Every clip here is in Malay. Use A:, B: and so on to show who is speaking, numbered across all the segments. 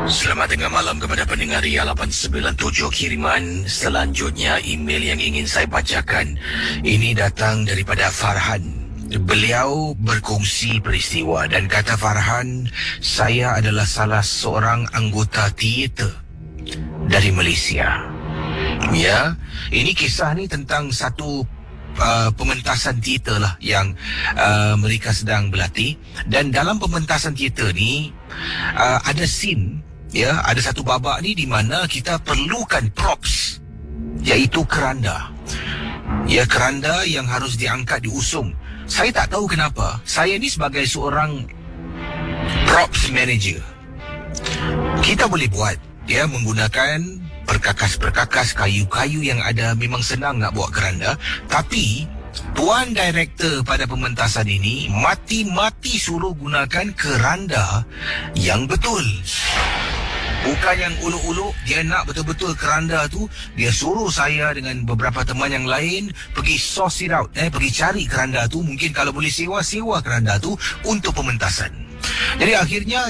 A: Selamat tengah malam kepada pendengar Ria 897 kiriman. Selanjutnya email yang ingin saya bacakan. Ini datang daripada Farhan. Beliau berkongsi peristiwa dan kata Farhan, saya adalah salah seorang anggota teater dari Malaysia. Ya, ini kisah ni tentang satu pementasan teater lah yang mereka sedang berlatih. Dan dalam pementasan teater ni ada scene, ya, ada satu babak ni di mana kita perlukan props, iaitu keranda. Ya, keranda yang harus diangkat, diusung. Saya tak tahu kenapa, saya ni sebagai seorang props manager, kita boleh buat, ya, menggunakan perkakas-perkakas, kayu-kayu yang ada. Memang senang nak buat keranda. Tapi tuan director pada pementasan ini mati-mati suruh gunakan keranda yang betul. Bukan yang uluk-uluk. Dia nak betul-betul keranda tu. Dia suruh saya dengan beberapa teman yang lain pergi source it out, pergi cari keranda tu. Mungkin kalau boleh sewa keranda tu untuk pementasan. Jadi akhirnya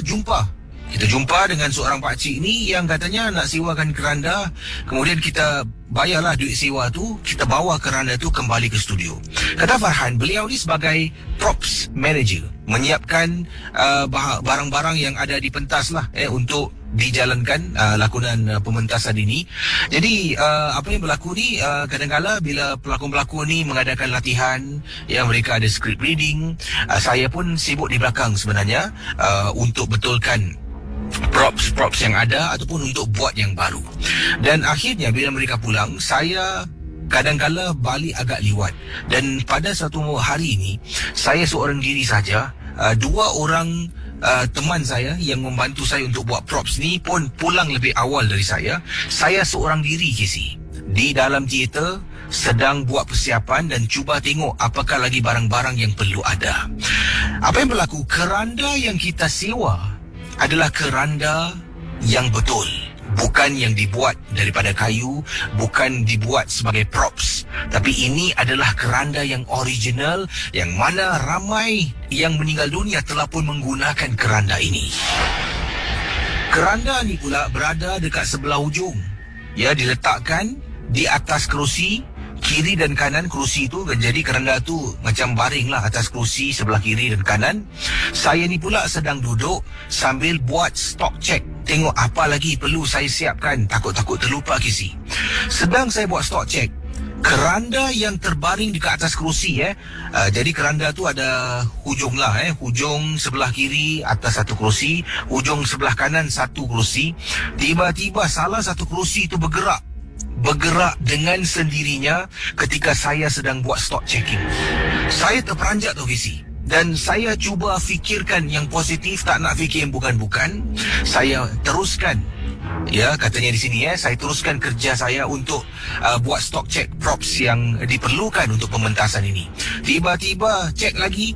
A: kita jumpa dengan seorang pakcik ni yang katanya nak sewakan keranda. Kemudian kita bayarlah duit sewa tu, kita bawa keranda tu kembali ke studio. Kata Farhan, beliau ni sebagai props manager, menyiapkan barang-barang yang ada di pentas lah untuk dijalankan lakonan pementasan ini. Jadi apa yang berlaku ni, kadang-kadang bila pelakon-pelakon ni mengadakan latihan, ya, mereka ada script reading, saya pun sibuk di belakang sebenarnya untuk betulkan props yang ada ataupun untuk buat yang baru. Dan akhirnya bila mereka pulang, saya kadang-kala balik agak liwat. Dan pada satu hari ini, saya seorang diri saja. Dua orang teman saya yang membantu saya untuk buat props ni pun pulang lebih awal dari saya. Saya seorang diri, Casey, di dalam teater sedang buat persiapan dan cuba tengok apakah lagi barang-barang yang perlu ada. Apa yang berlaku? Keranda yang kita sewa adalah keranda yang betul, bukan yang dibuat daripada kayu, bukan dibuat sebagai props. Tapi ini adalah keranda yang original, yang mana ramai yang meninggal dunia telah pun menggunakan keranda ini. Keranda ni pula berada dekat sebelah hujung, ya, diletakkan di atas kerusi kiri dan kanan kerusi tu. Jadi keranda tu macam baring lah atas kerusi sebelah kiri dan kanan. Saya ni pula sedang duduk sambil buat stock check, tengok apa lagi perlu saya siapkan, takut-takut terlupa, Kisi. Sedang saya buat stock check, keranda yang terbaring dekat atas kerusi, jadi keranda tu ada hujung lah, hujung sebelah kiri atas satu kerusi, hujung sebelah kanan satu kerusi. Tiba-tiba salah satu kerusi tu bergerak dengan sendirinya ketika saya sedang buat stock checking. Saya terperanjat tu, Kisi. Dan saya cuba fikirkan yang positif, tak nak fikir yang bukan-bukan. Saya teruskan, ya, katanya di sini, saya teruskan kerja saya untuk buat stock check props yang diperlukan untuk pementasan ini. Tiba-tiba cek lagi,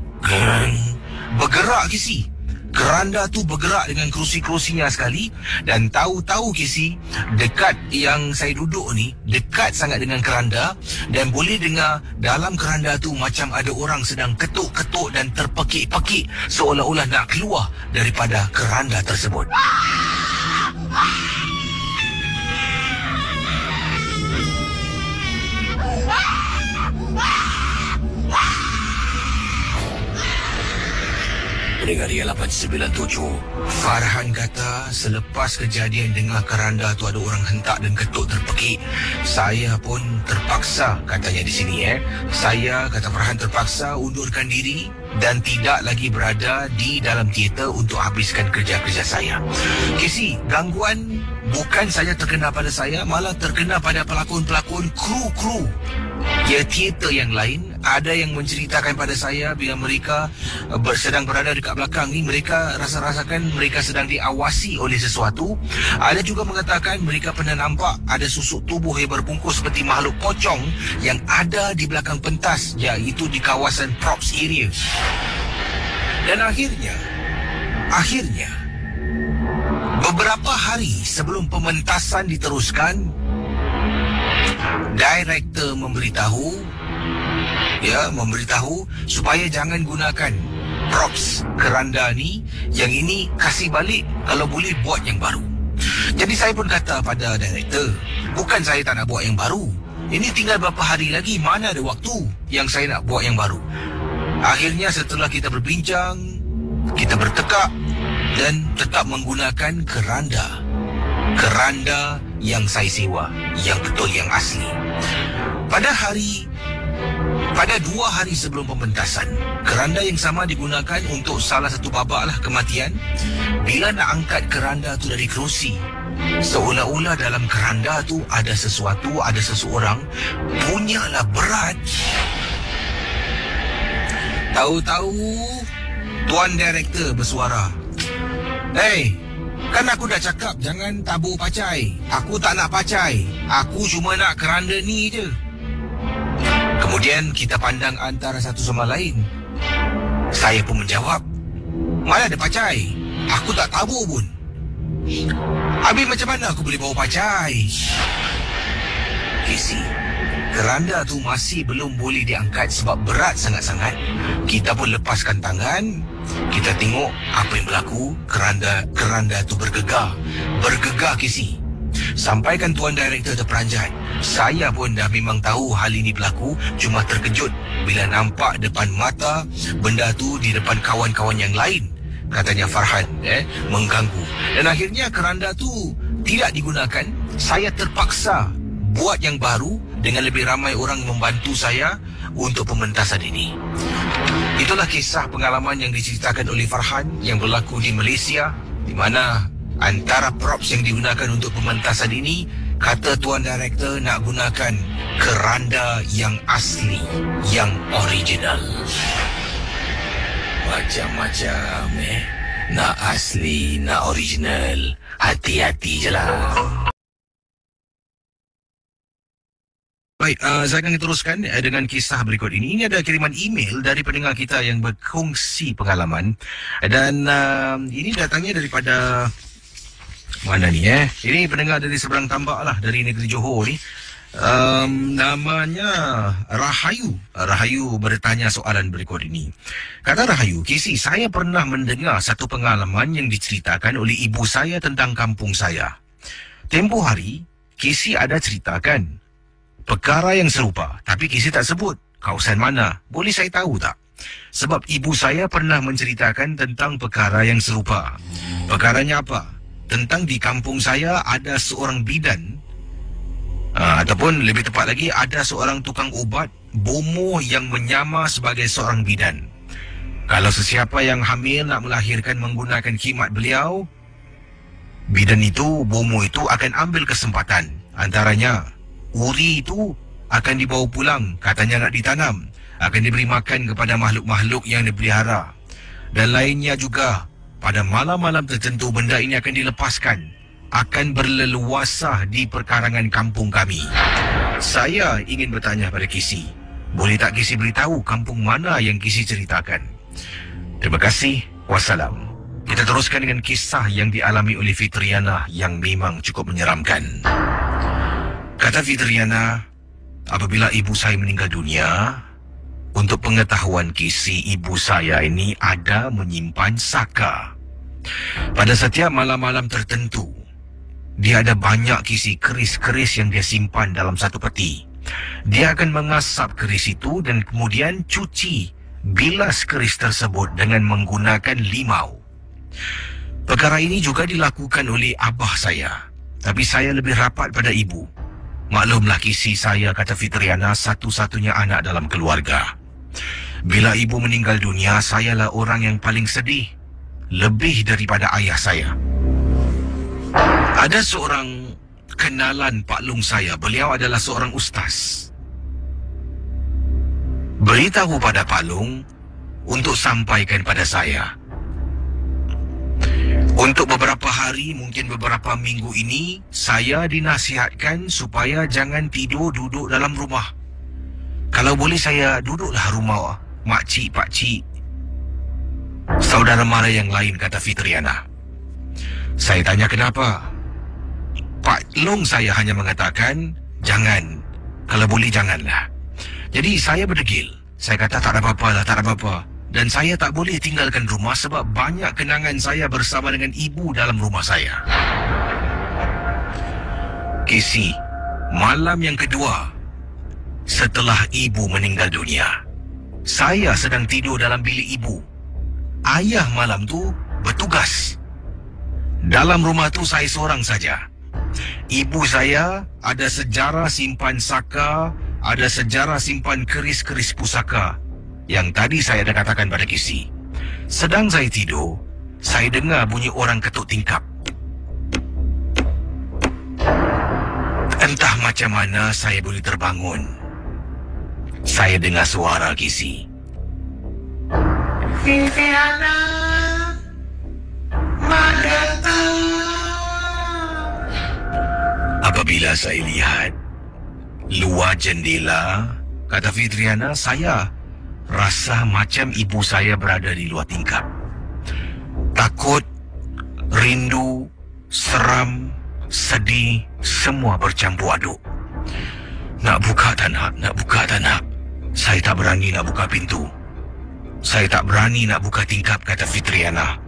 A: bergerak, Kisi. Keranda tu bergerak dengan kerusi-kerusinya sekali. Dan tahu-tahu, Kisi, dekat yang saya duduk ni, dekat sangat dengan keranda, dan boleh dengar dalam keranda tu macam ada orang sedang ketuk-ketuk dan terpekik-pekik seolah-olah nak keluar daripada keranda tersebut. Pendengar Ria 897, Farhan kata selepas kejadian dengar keranda tu ada orang hentak dan ketuk terpekik, saya pun terpaksa, katanya di sini, saya, kata Farhan, terpaksa undurkan diri dan tidak lagi berada di dalam teater untuk habiskan kerja-kerja saya. Casey, gangguan bukan saja terkena pada saya, malah terkena pada pelakon-pelakon, kru-kru, ya, teater yang lain. Ada yang menceritakan pada saya bila mereka sedang berada dekat belakang ni, mereka rasakan mereka sedang diawasi oleh sesuatu. Ada juga mengatakan mereka pernah nampak ada susuk tubuh yang berbungkus seperti makhluk pocong yang ada di belakang pentas, iaitu di kawasan props area. Dan akhirnya beberapa hari sebelum pementasan diteruskan, director memberitahu supaya jangan gunakan props keranda ni. Yang ini kasih balik, kalau boleh buat yang baru. Jadi saya pun kata pada director, bukan saya tak nak buat yang baru. Ini tinggal beberapa hari lagi, mana ada waktu yang saya nak buat yang baru. Akhirnya setelah kita berbincang, kita bertekak dan tetap menggunakan keranda. Keranda yang saya sewa, yang betul, yang asli. Pada 2 hari sebelum pementasan, keranda yang sama digunakan untuk salah satu babak lah kematian. Bila nak angkat keranda tu dari kerusi, seolah-olah dalam keranda tu ada sesuatu, ada seseorang, punyalah berat. Tahu-tahu tuan director bersuara, "Hey, kan aku dah cakap jangan tabur pacai. Aku tak nak pacai. Aku cuma nak keranda ni je." Kemudian kita pandang antara satu sama lain. Saya pun menjawab, "Mana ada pacai? Aku tak tabur pun." "Habis macam mana aku boleh bawa pacai?" Casey, keranda tu masih belum boleh diangkat sebab berat sangat-sangat. Kita pun lepaskan tangan. Kita tengok apa yang berlaku. Keranda tu bergegar. Bergegar, Casey. Sampaikan tuan director terperanjat. Saya pun dah memang tahu hal ini berlaku, cuma terkejut bila nampak depan mata benda tu di depan kawan-kawan yang lain. Katanya Farhan mengganggu. Dan akhirnya keranda tu tidak digunakan. Saya terpaksa buat yang baru dengan lebih ramai orang membantu saya untuk pementasan ini. Itulah kisah pengalaman yang diceritakan oleh Farhan yang berlaku di Malaysia, di mana antara props yang digunakan untuk pementasan ini, kata tuan director nak gunakan keranda yang asli, yang original. Macam-macam nak asli, nak original. Hati-hati je lah. Baik, saya akan teruskan dengan kisah berikut ini. Ini ada kiriman email dari pendengar kita yang berkongsi pengalaman. Dan ini datangnya daripada mana ni Ini pendengar dari seberang tambak lah, dari negeri Johor ni. Namanya Rahayu. Rahayu bertanya soalan berikut ini. Kata Rahayu, "Casey, saya pernah mendengar satu pengalaman yang diceritakan oleh ibu saya tentang kampung saya. Tempoh hari, Casey ada ceritakan perkara yang serupa, tapi Casey tak sebut kawasan mana. Boleh saya tahu tak? Sebab ibu saya pernah menceritakan tentang perkara yang serupa. Perkaranya apa? Tentang di kampung saya ada seorang bidan, ataupun lebih tepat lagi, ada seorang tukang ubat bomoh yang menyamar sebagai seorang bidan. Kalau sesiapa yang hamil nak melahirkan menggunakan khidmat beliau, bidan itu, bomoh itu akan ambil kesempatan. Antaranya, uri itu akan dibawa pulang, katanya nak ditanam, akan diberi makan kepada makhluk-makhluk yang dipelihara. Dan lainnya juga, pada malam-malam tertentu benda ini akan dilepaskan, akan berleluasa di perkarangan kampung kami. Saya ingin bertanya pada Casey, boleh tak Casey beritahu kampung mana yang Casey ceritakan? Terima kasih. Wassalam." Kita teruskan dengan kisah yang dialami oleh Fitriana yang memang cukup menyeramkan. Kata Fitriana, apabila ibu saya meninggal dunia, untuk pengetahuan Casey, ibu saya ini ada menyimpan saka. Pada setiap malam-malam tertentu, dia ada banyak Casey keris-keris yang dia simpan dalam satu peti. Dia akan mengasap keris itu dan kemudian cuci, bilas keris tersebut dengan menggunakan limau. Perkara ini juga dilakukan oleh abah saya, tapi saya lebih rapat pada ibu. Maklumlah Casey, saya, kata Fitriana, satu-satunya anak dalam keluarga. Bila ibu meninggal dunia, sayalah orang yang paling sedih, lebih daripada ayah saya. Ada seorang kenalan Pak Long saya, beliau adalah seorang ustaz. Beritahu pada Pak Long untuk sampaikan pada saya. Untuk beberapa hari, mungkin beberapa minggu ini, saya dinasihatkan supaya jangan tidur duduk dalam rumah. Kalau boleh saya duduklah rumah makcik, pakcik, saudara mara yang lain, kata Fitriana. Saya tanya kenapa. Pak Long saya hanya mengatakan, jangan. Kalau boleh janganlah. Jadi saya berdegil. Saya kata tak ada apa-apa lah, tak ada apa-apa. Dan saya tak boleh tinggalkan rumah sebab banyak kenangan saya bersama dengan ibu dalam rumah saya. Kisi, malam yang kedua setelah ibu meninggal dunia, saya sedang tidur dalam bilik ibu. Ayah malam tu bertugas. Dalam rumah tu saya seorang saja. Ibu saya ada sejarah simpan saka, ada sejarah simpan keris-keris pusaka yang tadi saya dah katakan pada Kisi. Sedang saya tidur, saya dengar bunyi orang ketuk tingkap. Entah macam mana saya boleh terbangun. Saya dengar suara Kisi. Fitriana, Mak datang. Apabila saya lihat luar jendela, kata Fitriana, saya rasa macam ibu saya berada di luar tingkap. Takut, rindu, seram, sedih, semua bercampur aduk. Nak buka tak nak, nak buka tak nak. Saya tak berani nak buka pintu. Saya tak berani nak buka tingkap, kata Fitriana.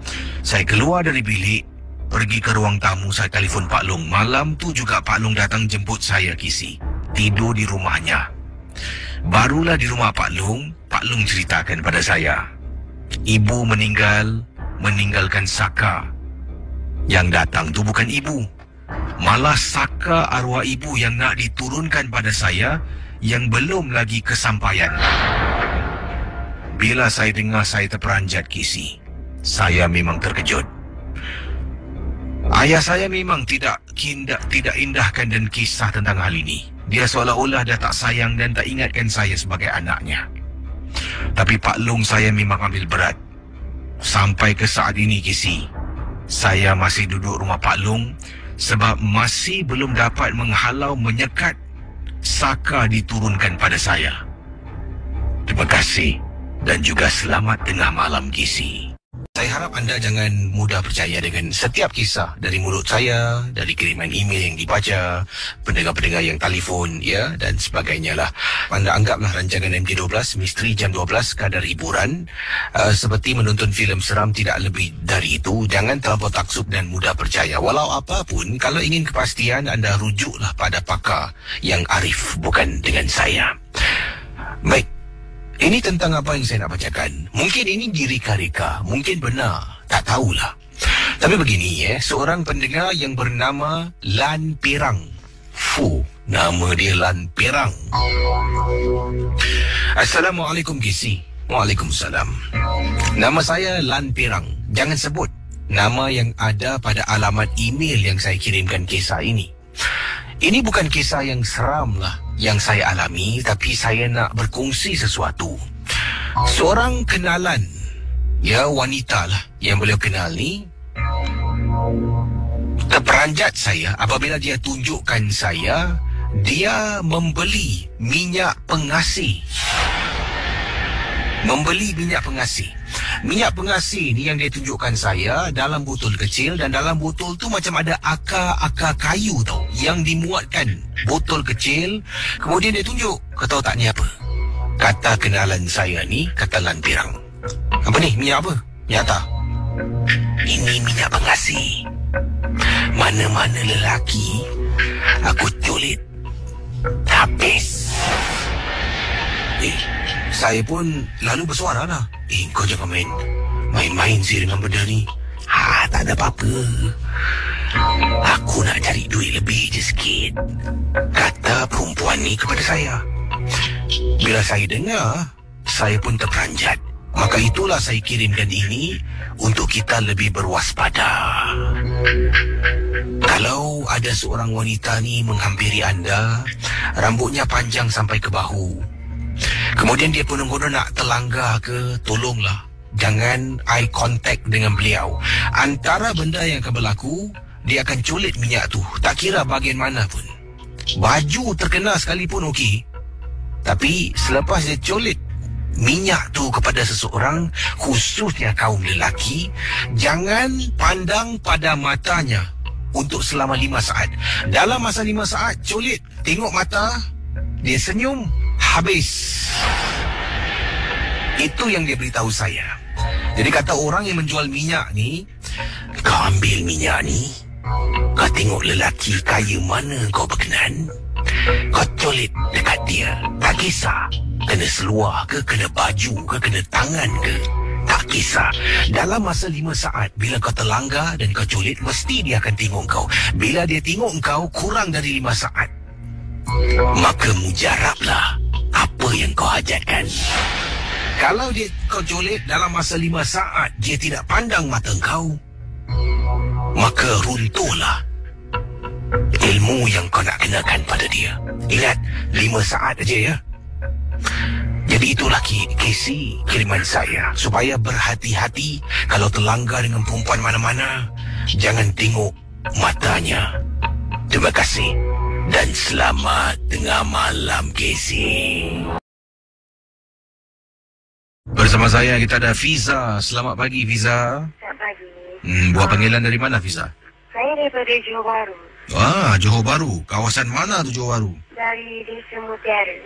A: Saya keluar dari bilik, pergi ke ruang tamu, saya telefon Pak Long. Malam tu juga Pak Long datang jemput saya, Kisi. Tidur di rumahnya. Barulah di rumah Pak Long ceritakan pada saya. Ibu meninggalkan saka. Yang datang tu bukan ibu. Malah saka arwah ibu yang nak diturunkan pada saya yang belum lagi kesampaian. Bila saya dengar, saya terperanjat, Kisi. Saya memang terkejut. Ayah saya memang tidak indahkan dan kisah tentang hal ini. Dia seolah-olah dah tak sayang dan tak ingatkan saya sebagai anaknya. Tapi Pak Long saya memang ambil berat. Sampai ke saat ini, Kisi, saya masih duduk rumah Pak Long sebab masih belum dapat menghalau menyekat saka diturunkan pada saya. Terima kasih dan juga selamat tengah malam, Kisi. Saya harap anda jangan mudah percaya dengan setiap kisah dari mulut saya, dari kiriman email yang dibaca, pendengar-pendengar yang telefon, ya, dan sebagainya lah. Anda anggaplah rancangan MJ12, Misteri Jam 12, kadar hiburan. Seperti menonton filem seram, tidak lebih dari itu. Jangan terlampau taksub dan mudah percaya. Walau apapun, kalau ingin kepastian, anda rujuklah pada pakar yang arif, bukan dengan saya. Baik. Ini tentang apa yang saya nak bacakan. Mungkin ini direka-reka, mungkin benar, tak tahulah. Tapi begini, seorang pendengar yang bernama Lan Pirang. Nama dia Lan Pirang. Assalamualaikum, Kisi. Waalaikumsalam. Nama saya Lan Pirang. Jangan sebut nama yang ada pada alamat email yang saya kirimkan kisah ini. Ini bukan kisah yang seram lah yang saya alami, tapi saya nak berkongsi sesuatu. Seorang kenalan, ya, wanita lah yang beliau kenal ni, terperanjat saya apabila dia tunjukkan saya dia membeli minyak pengasih. Minyak pengasih ni yang dia tunjukkan saya dalam botol kecil, dan dalam botol tu macam ada akar-akar kayu tau, yang dimuatkan botol kecil. Kemudian dia tunjuk, kau tahu tak ni apa? Kata kenalan saya ni, kata Lan Pirang. Apa ni? Minyak apa? Minyak tak? Ini minyak pengasih. Mana-mana lelaki aku culit habis. Saya pun lalu bersuara lah. Kau jangan main-main sih dengan benda ni. Tak ada apa-apa. Aku nak cari duit lebih je sikit, kata perempuan ni kepada saya. Bila saya dengar, saya pun terperanjat. Maka itulah saya kirimkan ini untuk kita lebih berwaspada. Kalau ada seorang wanita ni menghampiri anda, rambutnya panjang sampai ke bahu, kemudian dia penuh-penuh nak terlanggar ke, tolonglah jangan eye contact dengan beliau. Antara benda yang akan berlaku, dia akan culit minyak tu, tak kira bahagian mana pun. Baju terkena sekalipun okey, tapi selepas dia culit minyak tu kepada seseorang, khususnya kaum lelaki, jangan pandang pada matanya untuk selama 5 saat. Dalam masa 5 saat, culit, tengok mata, dia senyum, habis. Itu yang dia beritahu saya. Jadi kata orang yang menjual minyak ni, kau ambil minyak ni, Kau tengok lelaki kaya mana kau berkenan, kau colit dekat dia. Tak kisah kena seluar ke, kena baju ke, kena tangan ke, tak kisah. Dalam masa 5 saat, bila kau terlanggar dan kau colit, mesti dia akan tengok kau. Bila dia tengok kau kurang dari 5 saat, maka mujarablah apa yang kau hajatkan. Kalau kau colit dalam masa 5 saat, dia tidak pandang mata kau, maka runtuhlah ilmu yang kau nak kenakan pada dia. Ingat, 5 saat aja ya. Jadi itulah kisi kiriman saya, supaya berhati-hati kalau terlanggar dengan perempuan mana-mana, jangan tengok matanya. Terima kasih dan selamat tengah malam, Casey. Bersama saya kita ada Fiza. Selamat pagi, Fiza.
B: Selamat pagi.
A: Buat panggilan dari mana, Fiza?
B: Saya daripada Johor Bahru.
A: Johor Bahru. Kawasan mana tu Johor Bahru?
B: Dari Desa Mutiara.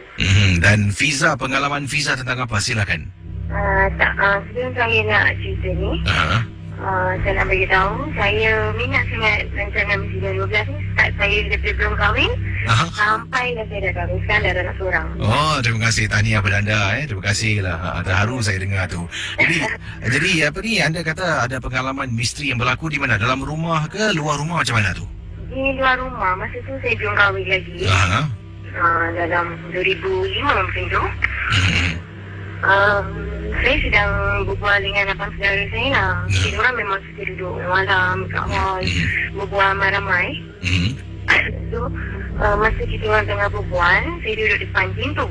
A: Dan Fiza, pengalaman Fiza tentang apa? Silakan.
B: Sebelum saya nak cerita ni, saya nak beritahu, saya minat sangat rancangan Misi 12 ni. Start saya daripada belum kahwin, sampai dah saya dah kahwin. Sekarang dah ada anak seorang.
A: Terima kasih. Tahniah pada anda. Terima kasih lah. Terharu saya dengar tu. Jadi apa ni, anda kata ada pengalaman misteri yang berlaku di mana? Dalam rumah ke luar rumah, macam mana tu?
B: Di luar rumah. Masa tu saya belum kahwin lagi. Dalam 2005 macam tu. Saya sedang berbual dengan abang saudara saya lah. Kita orang memang suka duduk malam kat hall, berbual ramai-ramai. So, masa kita orang tengah berbual, saya duduk depan pintu.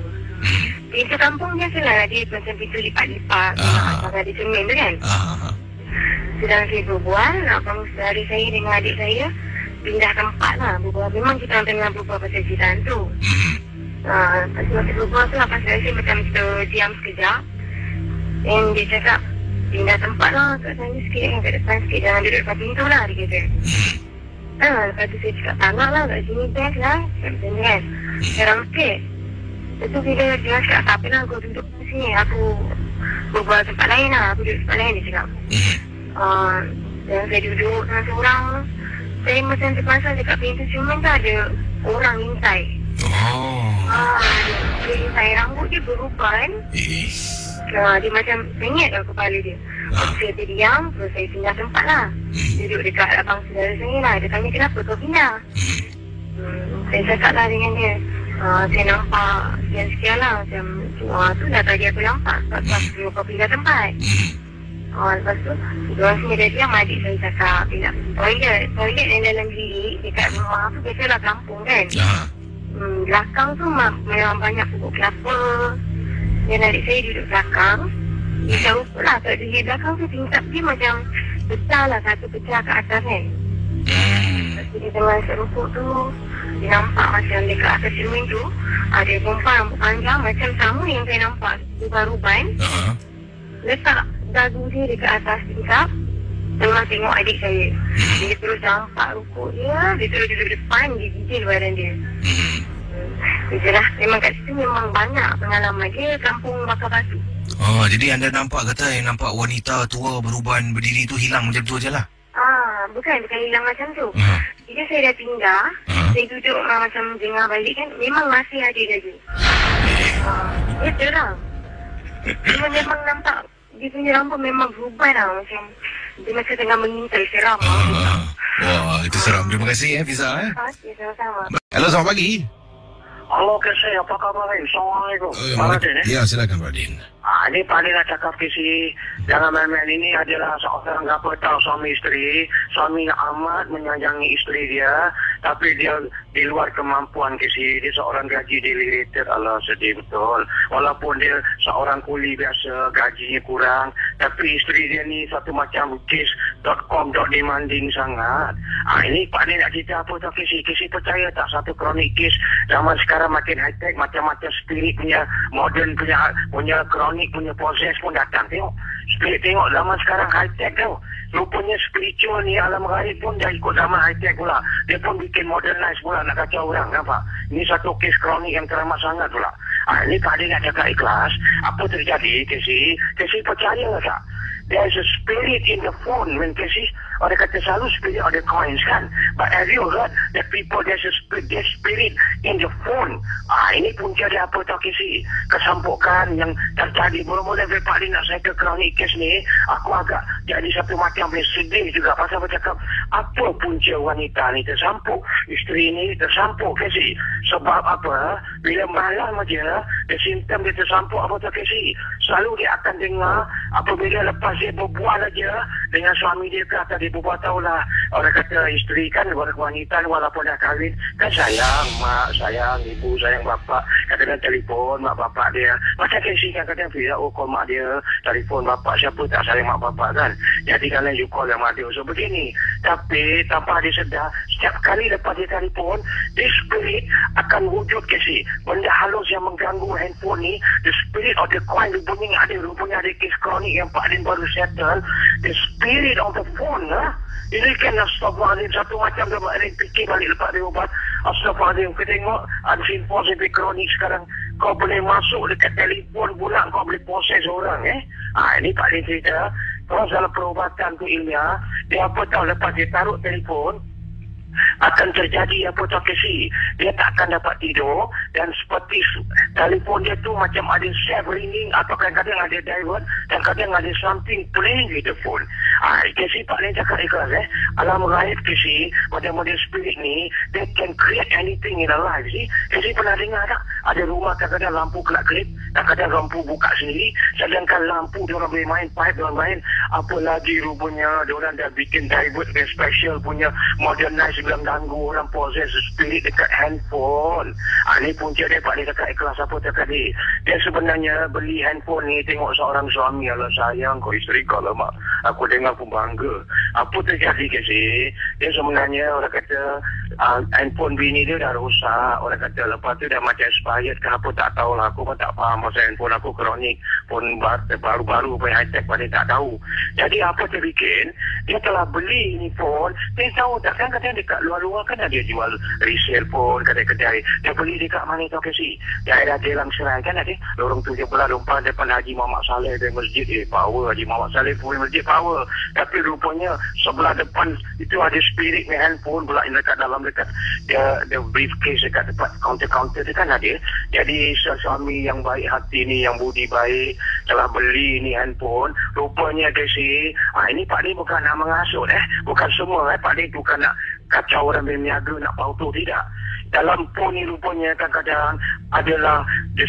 B: Pintu kampung biasalah, dia macam pintu lipat-lipat, ada cermin tu kan. Sedang saya berbual, abang saudara saya dengan adik saya pindah tempat lah berbual. Memang kita orang tengah berbual pasal cerita hantu. Lepas masa berbual tu, abang saudara saya macam diam sekejap. Dan dia cakap, pindah tempat lah kat sana sikit, kat depan sikit, jangan duduk depan pintu lah, dia kata. Lepas tu saya cakap, tak nak lah, kat sini best lah, macam ni kan. Sekarang sikit. Lepas tu bila dia cakap, tak apa lah, kau duduk di sini, aku berbual tempat lain lah, aku duduk tempat lain, dia cakap. Dan saya duduk dengan seorang, saya macam terpaksa dekat pintu cermin tu ada orang intai. Dia intai, rambut dia berubah kan. Dia macam penyet dalam kepala dia. Saya terdiam, terus saya pindah tempat lah. Duduk dekat abang saudara saya lah. Dia tanya, kenapa kau pindah? Saya cakap lah dengan dia, saya nampak sekian-sekian lah. Macam tu dah tadi aku nampak sebab kau pindah tempat. Lepas tu, diorang sini dah diam, adik saya cakap, dia nak pergi toilet yang dalam bilik dekat rumah tu, biasalah kampung kan. Belakang tu memang banyak pokok kelapa. Dan adik saya duduk belakang. Dia tahu pula kat dia belakang tu tingkap dia macam pecah lah, satu pecah kat atas kan. Lepas tu dia tengah serupuk tu, dia nampak macam dekat atas cermin tu ada perempuan rambut panjang macam sama yang saya nampak ruban-ruban. Letak dagu dia dekat atas tingkap, tengah tengok adik saya. Dia terus nampak rukuk dia, dia terus duduk depan, dia gigil badan dia. Itulah, memang kat situ memang banyak pengalaman dia, kampung bakar batu.
A: Jadi anda nampak kata yang nampak wanita tua beruban berdiri tu hilang macam tu je lah?
B: Bukan hilang macam tu. Bila saya dah pindah, saya duduk macam dengar balik kan, memang masih ada lagi. Dia terang. Dia memang nampak, dia punya rambut memang beruban lah, macam dia macam tengah mengintai, seram.
A: Wah, itu seram. Terima kasih Fiza.
B: Okey, sama-sama.
A: Halo, selamat pagi.
C: Halo Kesi, apa khabar? Assalamualaikum.
A: Ya, silakan Pak Din.
C: Ini Pak Din nak cakap Kesi, jangan main-main. Ini adalah seorang apa tahu suami isteri. Suami amat menyayangi isteri dia, tapi dia di luar kemampuan Kesi. Dia seorang gaji delirated, Allah sedih betul. Walaupun dia seorang kuli biasa, gajinya kurang, tapi isteri dia ni satu macam case.com demanding sangat. Ini Pak Din nak cerita apa tu Kesi? Kesi percaya tak satu kronik case zaman sekarang makin high-tech, macam-macam spirit punya, modern punya kronik punya proses pun datang. Tengok, spirit tengok zaman sekarang high-tech tau. Rupanya spiritual ni, alam gaib pun dah ikut zaman high-tech pula. Dia pun bikin modernize pula, nak kacau orang, nampak? Ini satu kes kronik yang teramat sangat pula. Ini Pak Din nak cakap ikhlas. Apa terjadi, Kesi? Kesi percaya tak? there's a spirit in the phone. When kasi, orang kata selalu spirit of the coins kan. But have you heard that people, there's spirit in the phone. Ini punca dia apa tau kasi. Kesampukan yang terjadi. Mula-mula Pak Din nak saya ke kronik kes ni, aku agak jadi satu macam sedih juga. Pasal bercakap, apa punca wanita ni tersampuk, isteri ni tersampuk kasi. Sebab apa? Bila malam aja, simptom dia tersampuk apa tau kasi. Selalu dia akan dengar, apabila lepas dia berbual aja dengan suami dia kata dia berbual, tahulah orang kata isteri kan wanita walaupun dah kahwin kan sayang mak, sayang ibu, sayang bapak, kadang-kadang telefon mak bapak dia macam kasi kan kadang video call mak dia, telefon bapak, siapa tak sayang mak bapak kan. Jadi kalau you call yang mak dia, so begini. Tapi tanpa dia sedar, setiap kali lepas dia telefon, the spirit akan wujud kasi. Benda halus yang mengganggu handphone ni, the spirit of the coin rupanya ada kes kronik yang Pak Din baru settle. The spirit of the phone ini kan astagfirullahaladzim, satu macam dia Pak Din fikir balik lepas dia ubat. Astagfirullahaladzim, kita tengok ada info sampai kronik sekarang, kau boleh masuk dekat telefon pula, kau boleh proses orang ini Pak Din cerita. Kalau salah perubatan tu ilmiah, dia apa tahu lepas dia taruh telefon akan terjadi apa tau kasi, dia tak akan dapat tidur dan seperti telefon dia tu macam ada self ringing atau kadang-kadang ada divert dan kadang ada something playing with the phone. Kasi Pak Din cakap ikhlas alam gaib kasi, model-model spirit ni they can create anything in our life. Kasi pernah dengar tak ada rumah kadang-kadang lampu kelap-kelip, kadang-kadang lampu buka sendiri, sedangkan lampu dia orang boleh main pipe, dia orang main apa lagi rupanya dia orang dah bikin divert dia special punya modernize bilang ganggu orang possess spirit dekat handphone. Ni punca dia Pak Din cakap ikhlas apa tadi. Dia sebenarnya beli handphone ni tengok seorang suami, Allah sayang kau isteri kau lah mak, aku dengar pun bangga. Apa terjadi kasi, dia sebenarnya orang kata handphone bini dia dah rosak, orang kata lepas tu dah macam expired ke apa tak tahulah, aku pun tak faham pasal handphone aku kronik, pun baru-baru pun high tech Pak Din tak tahu. Jadi apa terbikin, dia telah beli ni phone, dia tahu tak kan katanya dekat luar-luar kan ada jual resale phone, kedai-kedai. Dia beli dekat mana tau kasi, daerah Jelang Serai kan ada lorong 17 lompat depan Haji Muhammad Saleh dari masjid. Power Haji Muhammad Saleh pun masjid power, tapi rupanya sebelah depan itu ada spirit ni handphone pula dekat dalam, dekat the briefcase dekat tempat counter-counter tu kan ada. Jadi suami yang baik hati ni, yang budi baik, telah beli ni handphone. Rupanya kasi, ini Pak Din bukan nak mengasut bukan semua Pak Din bukan nak kacau orang berniaga, nak pautu, tidak. Dalam phone ni rupanya kadang-kadang adalah the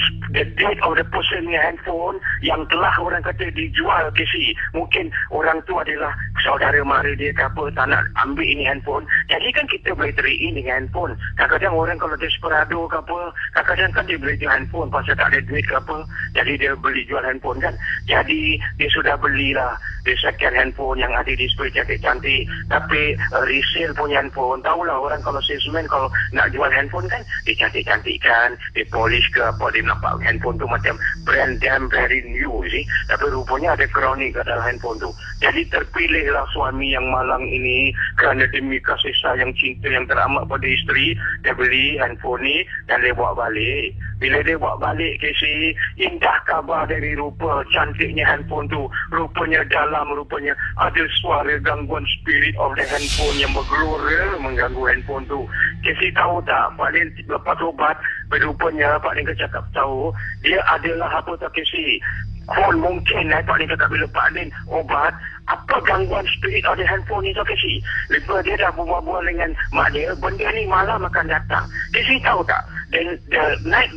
C: date of the person ni handphone yang telah orang kata dijual kasi. Mungkin orang tu adalah saudara mara dia ke apa, tak nak ambil ini handphone. Jadi kan kita boleh trade-in dengan handphone. Kadang-kadang orang kalau desperado ke apa, kadang-kadang kan dia beli jual handphone pasal tak ada duit ke apa, jadi dia beli jual handphone kan. Jadi dia sudah belilah the second handphone yang ada display cantik-cantik, tapi resale punya handphone. Tahulah orang kalau salesman kalau nak jual handphone kan, dia cantik-cantikkan, dia polish ke apa, dia nampak handphone tu macam brand damn very new sih. Tapi rupanya ada kronik ke dalam handphone tu. Jadi terpilihlah suami yang malang ini kerana demi kasih sayang cinta yang teramat pada isteri, dia beli handphone ni dan dia bawa balik. Bila dia bawa balik kasi, indah kabar dari rupa cantiknya handphone tu. Rupanya dalam, rupanya ada suara gangguan spirit of the handphone yang bergelora mengganggu handphone tu. Kasi tahu tak, Pak Din lepas ubat, berupanya Pak Din cakap tahu, dia adalah apa tak kasi, phone mungkin Pak Din cakap bila Pak Din ubat, apa gangguan spirit of the handphone ni tak kasi. Lepas dia dah berbual dengan mak dia, benda ni malam akan datang. Kasi tahu tak, dan the night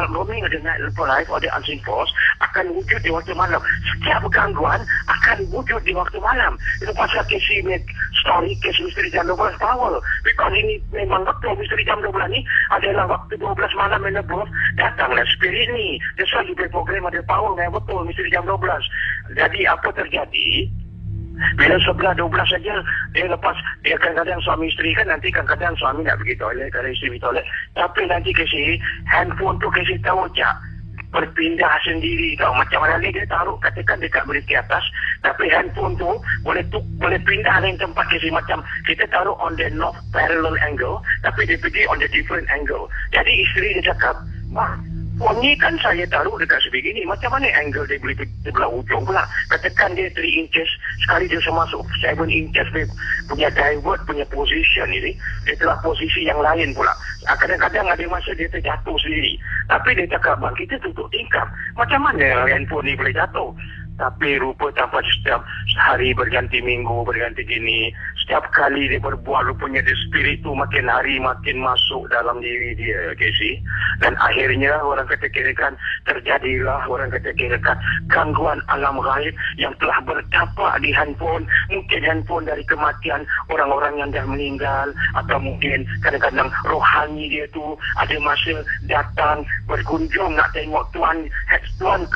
C: roaming, the night life or the unseen force akan wujud di waktu malam. Setiap gangguan akan wujud di waktu malam. Itu pasal kasi story kes misteri jam 12 power. Because ini memang waktu misteri jam 12 ni adalah waktu 12 malam and above, datanglah spirit ni. That's why you play program ada power yang betul misteri jam 12. Jadi apa terjadi? Bila sebelah 12 saja, dia lepas, dia kadang-kadang suami isteri kan, nanti kadang-kadang suami nak pergi toilet, kadang isteri pergi toilet. Tapi nanti kasi, handphone tu kasi tahu cak, berpindah sendiri tau. Macam mana ni dia taruh katakan dekat beriti atas, tapi handphone tu boleh pindah lain tempat kasi. Macam kita taruh on the north parallel angle, tapi dia pergi on the different angle. Jadi isteri dia cakap, "Mak, phone ni kan saya taruh dekat sebegini. Macam mana angle dia boleh belah ujung pula? Katakan dia 3 inches, sekali dia masuk 7 inches dia punya divert, punya position ni, dia telah posisi yang lain pula. Kadang-kadang ada masa dia terjatuh sendiri. Tapi dia cakap, bang, kita tutup tingkap. Macam mana handphone ni boleh jatuh? Tapi rupa tanpa setiap hari berganti minggu, berganti gini, setiap kali dia berbuat, rupanya dia spirit tu makin hari makin masuk dalam diri dia, Casey. Dan akhirnya orang kata kirakan terjadilah, orang kata kirakan gangguan alam gaib yang telah bertapak di handphone. Mungkin handphone dari kematian orang-orang yang dah meninggal, atau mungkin kadang-kadang rohani dia tu ada masa datang berkunjung nak tengok tuan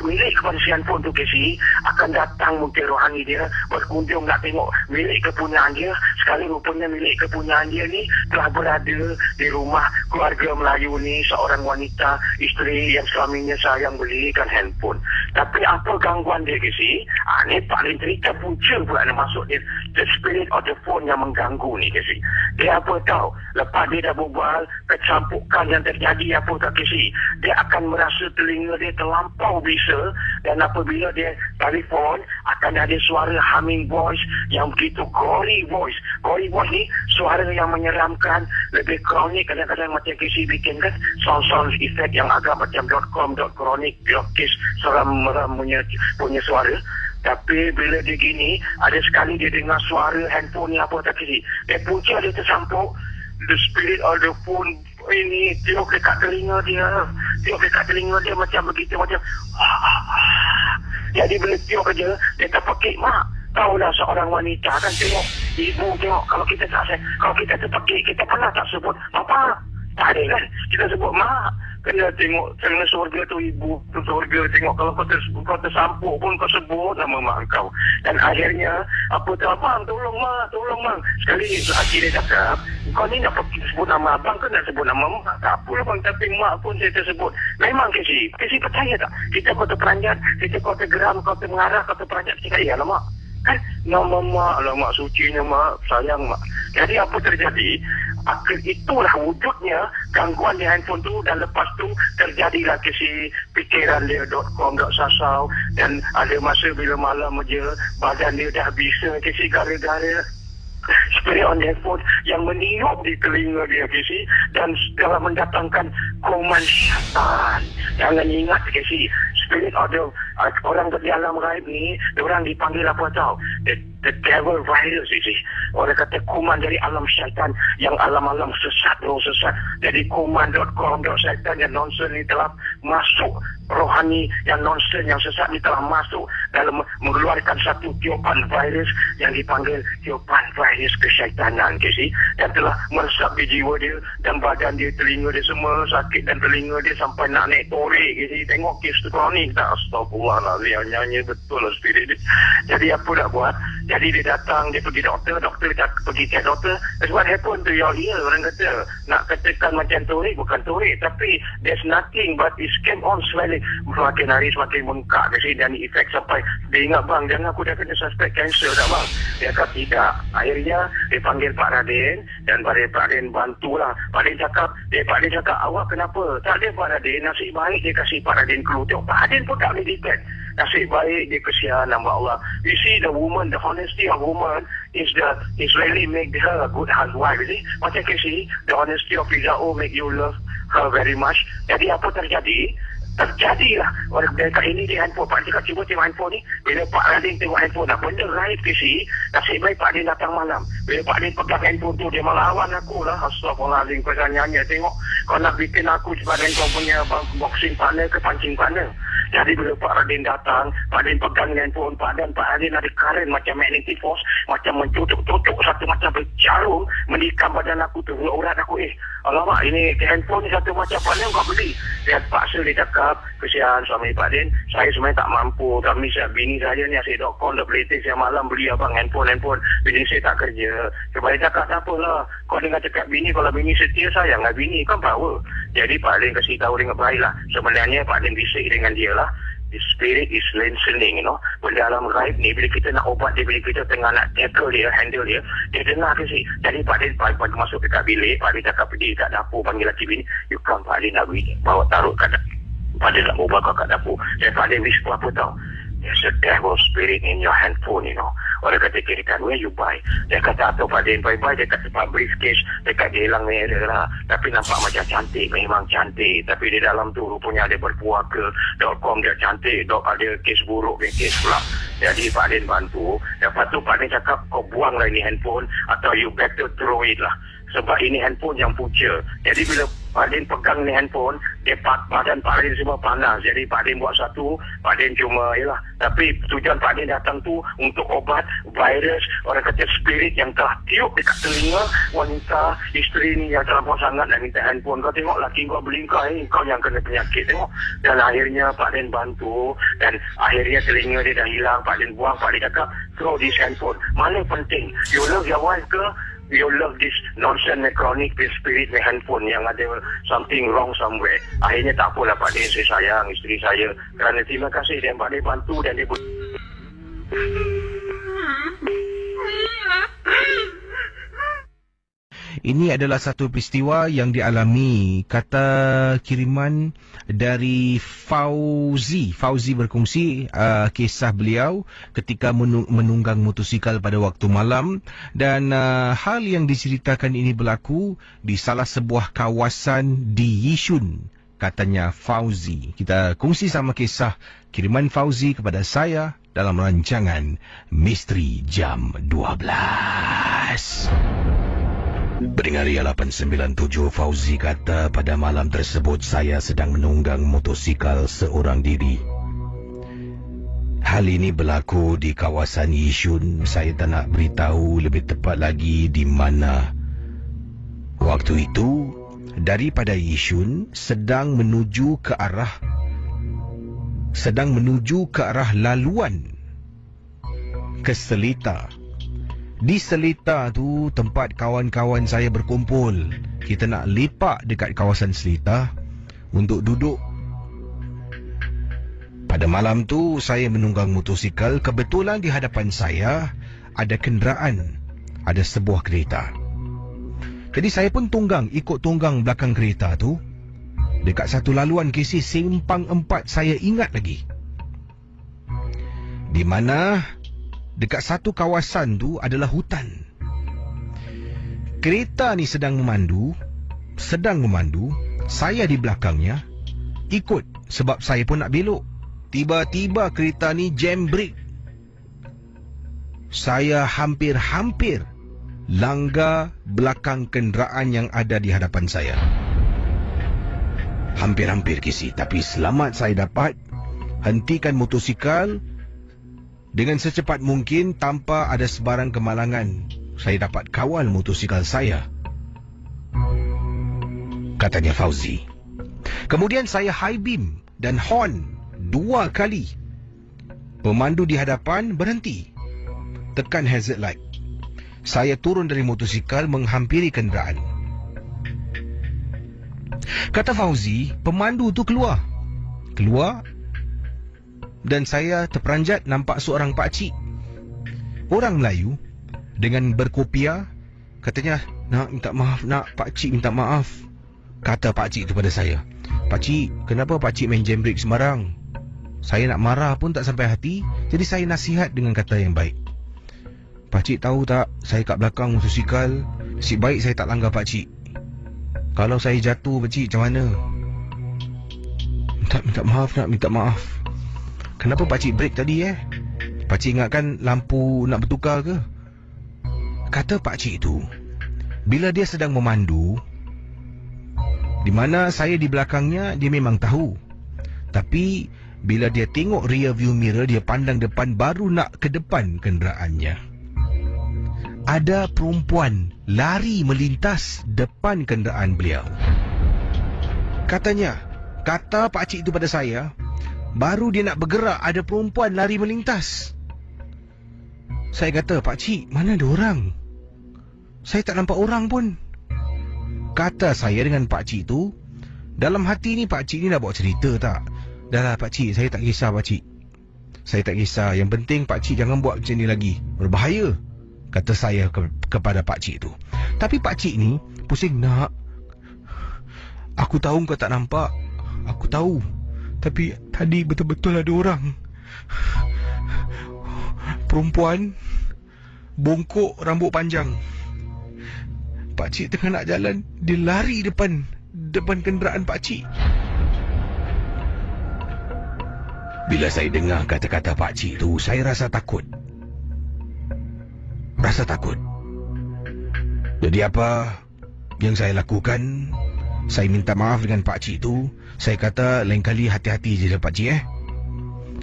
C: milik kepada si handphone tu, Casey. Akan datang mungkin rohani dia berkunjung nak tengok milik kepunyaan dia. Sekali rupanya milik kepunyaan dia ni telah berada di rumah keluarga Melayu ni, seorang wanita, isteri yang suaminya sayang belikan handphone. Tapi apa gangguan dia, Casey? Ni paling cerita punca pula nak masuk dia, the spirit of the phone yang mengganggu ni, Casey. Dia apa tahu, lepas dia dah berbual, kecampukan yang terjadi apa tak, Casey? Dia akan merasa telinga dia terlampau bisa, dan apabila dia telefon akan ada suara humming voice yang begitu gory voice. Gory voice ni suara yang menyeramkan, lebih kronik. Kadang-kadang macam Casey bikin kan sound effect yang agak macam .com, .kronik, .kis, seram-meram punya suara. Tapi bila dia gini, ada sekali dia dengar suara handphone ni apa tak, Casey? Dia punca dia tersampuk, the spirit of the phone ini tiup dekat telinga dia macam begitu, macam jadi bila tiup aja dia terpekik, mak. Tahulah seorang wanita kan tengok ibu, tengok kalau kita terpekik, kita pernah tak sebut apa? Tak ada kan? Kita sebut mak. Kena tengok kerana surga tu ibu tu surga. Tengok kalau kau tersampuk pun kau sebut nama mak kau. Dan akhirnya apa tu, abang tolong mak. Sekali laki dia cakap, kau ni nak sebut nama abang ke nak sebut nama mak? Tak apa bang, tapi mak pun saya tersebut. Memang Casey percaya tak? Kita kau terperanjat, kita kau tergeram, kau termengarah, kau terperanjat, kita ya lah mak. Kan nama mak lah, mak sucinya mak, sayang mak. Jadi apa terjadi? Itulah wujudnya gangguan di handphone tu. Dan lepas tu terjadilah kesi pikiran dia .com, .sasau. Dan ada masa bila malam aja badan dia dah bisa, kesi gara-gara spirit on handphone yang meniup di telinga dia, Casey, dan dalam mendatangkan kuman syaitan. Jangan ingat, Casey, spirit of the orang di alam gaib ni, orang dipanggil apa tahu? The devil virus, Casey. Orang kata kuman dari alam syaitan, yang alam-alam sesat. Jadi kuman.com, syaitan yang nonsen ni telah masuk, rohani yang nonsen, yang sesat ni telah masuk dalam mengeluarkan satu tiupan virus yang dipanggil tiupan virus kesyaitanan, Casey, dan telah meresap di jiwa dia dan badan dia, telinga dia semua sakit, dan telinga dia sampai nak naik torik, Casey. Tengok kes tu kronik tak? Astagfirullahaladzim, nyanyi betul lah spirit dia. Jadi apa nak buat? Jadi dia datang, dia pergi doktor dia pergi cek doktor. That's what happened to your ear. Orang kata nak katakan macam torik, bukan torik, tapi there's nothing but it came on swelling. Semakin hari semakin bengkak, Casey, dan efek sampai dia ingat, bang, jangan aku dah kena suspect cancer tak bang? Dia kata tidak. Akhirnya dia panggil Pak Radin, dan Pak Radin bantulah. Pak Radin cakap, awak kenapa? Tak ada Pak Radin, nasib baik dia kasih Pak Radin clue. Tengok Pak Radin pun tak boleh depend. Nasib baik dia, kesian nama Allah. You see, the woman, the honesty of woman is really make her a good housewife, you see. Macam Casey, the honesty of Rizao make you love her very much. Jadi apa terjadi? Terjadilah. Orang dekat ini di handphone, Pak cakap cuba tengok handphone ni. Bila Pak Radin tengok handphone, benda raib, Casey. Nasib baik Pak Radin datang malam. Bila Pak Radin pegang handphone tu, dia melawan aku lah. Astagfirullahaladzim, kau nyanyi. Tengok, kau nak bikin aku sebagai kau punya boxing partner ke pancing partner. Jadi bila Pak Radin datang, Pak Radin pegang handphone, Pak Radin ada current macam magnetic force, macam mencucuk-cucuk satu macam berjarum, menikam badan aku tu, urat aku. Alamak, ini handphone ni satu macam mana kau beli? Dia paksa dia cakap, kesian suami Pak Radin, saya sebenarnya tak mampu, kami bini saya ni asyik.com dah belitik siang malam beli abang handphone, bini saya tak kerja. Sebab dia cakap, tak apalah, kau dengar cakap bini, kalau bini setia sayang lah bini, kan power. Jadi Pak Radin kasih tahu dengan baik lah. Sebenarnya Pak Radin bisik dengan dia lah. The spirit is listening, you know. Benda alam gaib ni, bila kita nak ubat dia, bila kita tengah nak tackle dia, handle dia, dia dengar ke sih. Jadi Pak Radin pagi masuk dekat bilik, Pak Radin cakap pergi kat dapur, panggil laki bini, you come Pak Radin nak bawa taruh kat Pak Din nak ubah kau kat dapur. Dan Pak Din whisper apa tau? There's a devil spirit in your handphone, you know. Orang kata, kirikan, where you buy? Dia kata, atau Pak Din bye-bye, dia kata, Pak briefcase, dekat dia hilang ni ada lah. Tapi nampak macam cantik, memang cantik. Tapi di dalam tu rupanya ada berpuaka.com, dia cantik, ada kes buruk, kes pula. Jadi Pak Din bantu. Lepas tu Pak Din cakap, kau buanglah ini handphone, atau you better throw it lah. Sebab ini handphone yang punca. Jadi bila Pak Din pegang ni handphone, badan Pak Din semua panas. Jadi Pak Din buat satu, Pak Din cuma, yalah. Tapi tujuan Pak Din datang tu untuk obat virus, orang kata spirit yang telah tiup dekat telinga wanita, isteri ni yang terlampau sangat nak minta handphone. Kau tengok laki kau berlingkar, kau yang kena penyakit, tengok. Dan akhirnya Pak Din bantu, dan akhirnya telinga dia dah hilang. Pak Din buang, Pak Din cakap, throw this handphone. Mana penting? You love your wife ke? You love this nonsense chronic spirit with handphone yang ada something wrong somewhere. Akhirnya tak apalah Pak Din, saya sayang isteri saya. Kerana terima kasih dan Pak Din bantu dan dia
A: Ini adalah satu peristiwa yang dialami, kata kiriman dari Fauzi. Fauzi berkongsi kisah beliau ketika menunggang motosikal pada waktu malam, dan hal yang diceritakan ini berlaku di salah sebuah kawasan di Yishun, katanya Fauzi. Kita kongsi sama kisah kiriman Fauzi kepada saya dalam rancangan Misteri Jam 12. Pendengar 897, Fauzi kata, pada malam tersebut saya sedang menunggang motosikal seorang diri. Hal ini berlaku di kawasan Yishun. Saya tak nak beritahu lebih tepat lagi di mana. Waktu itu, daripada Yishun sedang menuju ke arah laluan ke Seletar. Di Seletar tu tempat kawan-kawan saya berkumpul. Kita nak lepak dekat kawasan Seletar untuk duduk. Pada malam tu saya menunggang motosikal. Kebetulan di hadapan saya ada kenderaan, ada sebuah kereta. Jadi saya pun ikut tunggang belakang kereta tu. Dekat satu laluan KC Simpang 4, saya ingat lagi, di mana dekat satu kawasan tu adalah hutan. Kereta ni sedang memandu. Saya di belakangnya ikut sebab saya pun nak belok. Tiba-tiba kereta ni jam brake. Saya hampir-hampir langgar belakang kenderaan yang ada di hadapan saya. Hampir-hampir kisi, tapi selamat saya dapat hentikan motosikal dengan secepat mungkin tanpa ada sebarang kemalangan. Saya dapat kawal motosikal saya, katanya Fauzi. Kemudian saya high beam dan horn 2 kali. Pemandu di hadapan berhenti, tekan hazard light. Saya turun dari motosikal menghampiri kenderaan. Kata Fauzi, pemandu tu keluar dan saya terperanjat nampak seorang pakcik, orang Melayu dengan berkopiah. Katanya, nak minta maaf, nak pakcik minta maaf. Kata pakcik tu pada saya, pakcik, kenapa pakcik main jam brake sembarang? Saya nak marah pun tak sampai hati. Jadi saya nasihat dengan kata yang baik. Pakcik tahu tak, saya kat belakang motosikal. Si baik saya tak langgar pakcik. Kalau saya jatuh pakcik macam mana? Minta maaf. Kenapa pakcik break tadi Pakcik ingatkan lampu nak bertukar ke? Kata pakcik tu, bila dia sedang memandu, di mana saya di belakangnya, dia memang tahu. Tapi bila dia tengok rear view mirror, dia pandang depan, baru nak ke depan kenderaannya, ada perempuan lari melintas depan kenderaan beliau. Kata pakcik itu pada saya, baru dia nak bergerak, ada perempuan lari melintas. Saya kata, pakcik, mana ada orang? Saya tak nampak orang pun. Kata saya dengan pakcik tu, dalam hati ni pakcik ni dah buat cerita tak? Dah lah pakcik, saya tak kisah pakcik. Saya tak kisah, yang penting pakcik jangan buat macam ni lagi, berbahaya, kata saya kepada pakcik tu. Tapi pakcik ni pusing, nak, aku tahu kau tak nampak, aku tahu.
D: Tapi tadi betul-betul ada orang. Perempuan, bongkok, rambut panjang. Pakcik tengah nak jalan, dia lari depan kenderaan pakcik.
A: Bila saya dengar kata-kata pakcik tu, saya rasa takut. Jadi apa yang saya lakukan? Saya minta maaf dengan pakcik tu. Saya kata lain kali hati-hati je lah pakcik.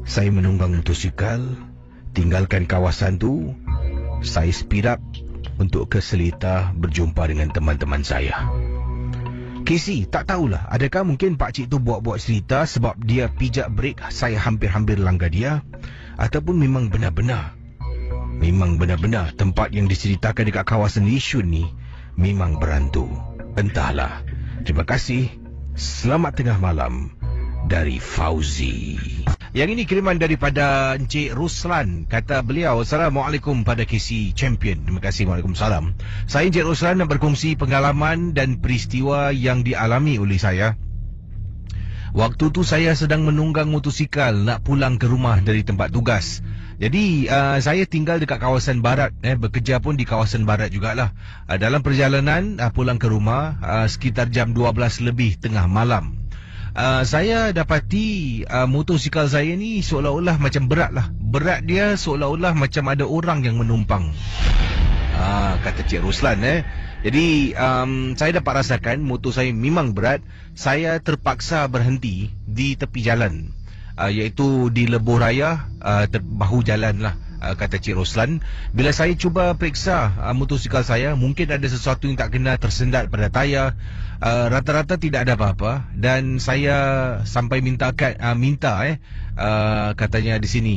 A: Saya menunggang motosikal, tinggalkan kawasan tu. Saya speed up untuk ke Seletar berjumpa dengan teman-teman saya. Casey, tak tahulah, adakah mungkin pakcik tu buat-buat cerita sebab dia pijak brek saya hampir-hampir langgar dia, ataupun memang benar-benar tempat yang diceritakan dekat kawasan Yishun ni memang berantu. Entahlah. Terima kasih. Selamat tengah malam dari Fauzi. Yang ini kiriman daripada Encik Ruslan. Kata beliau, Assalamualaikum pada KC Champion. Terima kasih. Waalaikumsalam. Saya Encik Ruslan nak berkongsi pengalaman dan peristiwa yang dialami oleh saya. Waktu tu saya sedang menunggang motosikal nak pulang ke rumah dari tempat tugas. Jadi saya tinggal dekat kawasan barat, bekerja pun di kawasan barat jugalah. Dalam perjalanan pulang ke rumah sekitar jam 12 lebih tengah malam. Saya dapati motosikal saya ni seolah-olah macam berat lah. Berat dia seolah-olah macam ada orang yang menumpang. Kata Cik Ruslan. Jadi saya dapat rasakan motor saya memang berat. Saya terpaksa berhenti di tepi jalan, iaitu di Lebuh Raya, bahu jalan lah, kata Cik Ruslan. Bila saya cuba periksa motosikal saya, mungkin ada sesuatu yang tak kena, tersendat pada tayar. Rata-rata tidak ada apa-apa. Dan saya sampai minta katanya di sini.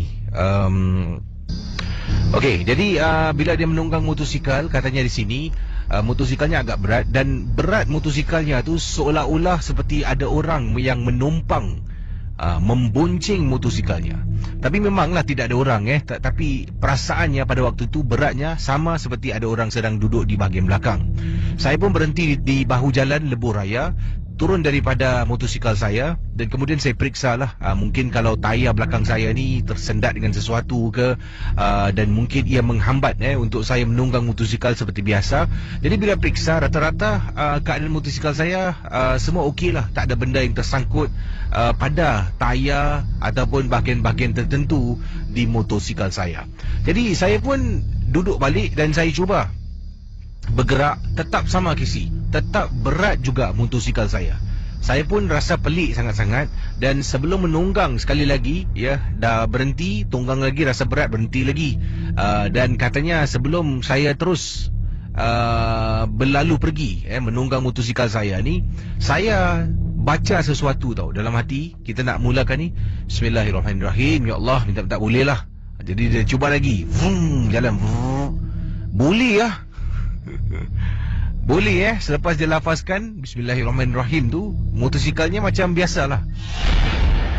A: Okey, jadi bila dia menunggang motosikal, katanya di sini motosikalnya agak berat. Dan berat motosikalnya tu seolah-olah seperti ada orang yang menumpang, membonceng motosikalnya. Tapi memanglah tidak ada orang tapi perasaannya pada waktu tu beratnya sama seperti ada orang sedang duduk di bahagian belakang. Saya pun berhenti di bahu jalan Lebuh Raya, turun daripada motosikal saya dan kemudian saya periksa lah, mungkin kalau tayar belakang saya ni tersendat dengan sesuatu ke, dan mungkin ia menghambat untuk saya menunggang motosikal seperti biasa. Jadi bila periksa, rata-rata keadaan motosikal saya semua okey lah, tak ada benda yang tersangkut pada tayar ataupun bahagian-bahagian tertentu di motosikal saya. Jadi saya pun duduk balik dan saya cuba bergerak. Tetap sama kisi, tetap berat juga motosikal saya. Saya pun rasa pelik sangat-sangat. Dan sebelum menunggang sekali lagi, dah berhenti, tunggang lagi, rasa berat, berhenti lagi. Dan katanya sebelum saya terus berlalu pergi menunggang motosikal saya ni, saya baca sesuatu tau dalam hati. Kita nak mulakan ni, Bismillahirrahmanirrahim, ya Allah, minta-minta boleh lah. Jadi dia cuba lagi, jalan, boleh lah. Boleh selepas dia lafazkan Bismillahirrahmanirrahim tu, motosikalnya macam biasalah.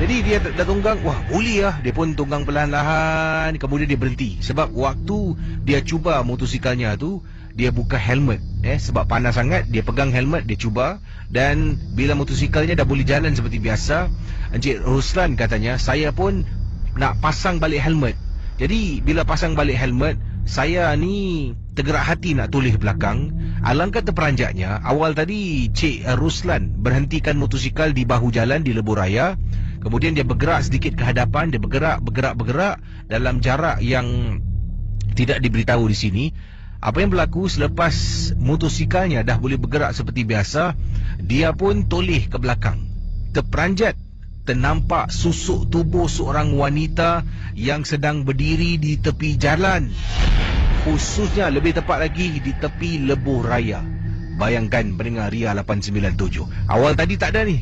A: Jadi dia dah tunggang, wah boleh lah. Dia pun tunggang perlahan-lahan, kemudian dia berhenti. Sebab waktu dia cuba motosikalnya tu, dia buka helmet sebab panas sangat. Dia pegang helmet, dia cuba. Dan bila motosikalnya dah boleh jalan seperti biasa, Encik Ruslan katanya, saya pun nak pasang balik helmet. Jadi bila pasang balik helmet, saya ni tergerak hati nak toleh belakang. Alangkah terperanjatnya, awal tadi Cik Ruslan berhentikan motosikal di bahu jalan di Lebuh Raya. Kemudian dia bergerak sedikit ke hadapan. Dia bergerak dalam jarak yang tidak diberitahu di sini. Apa yang berlaku selepas motosikalnya dah boleh bergerak seperti biasa, dia pun toleh ke belakang. Terperanjat, ternampak susuk tubuh seorang wanita yang sedang berdiri di tepi jalan, khususnya lebih tepat lagi di tepi Lebuh Raya. Bayangkan pendengar Ria 897, awal tadi tak ada ni.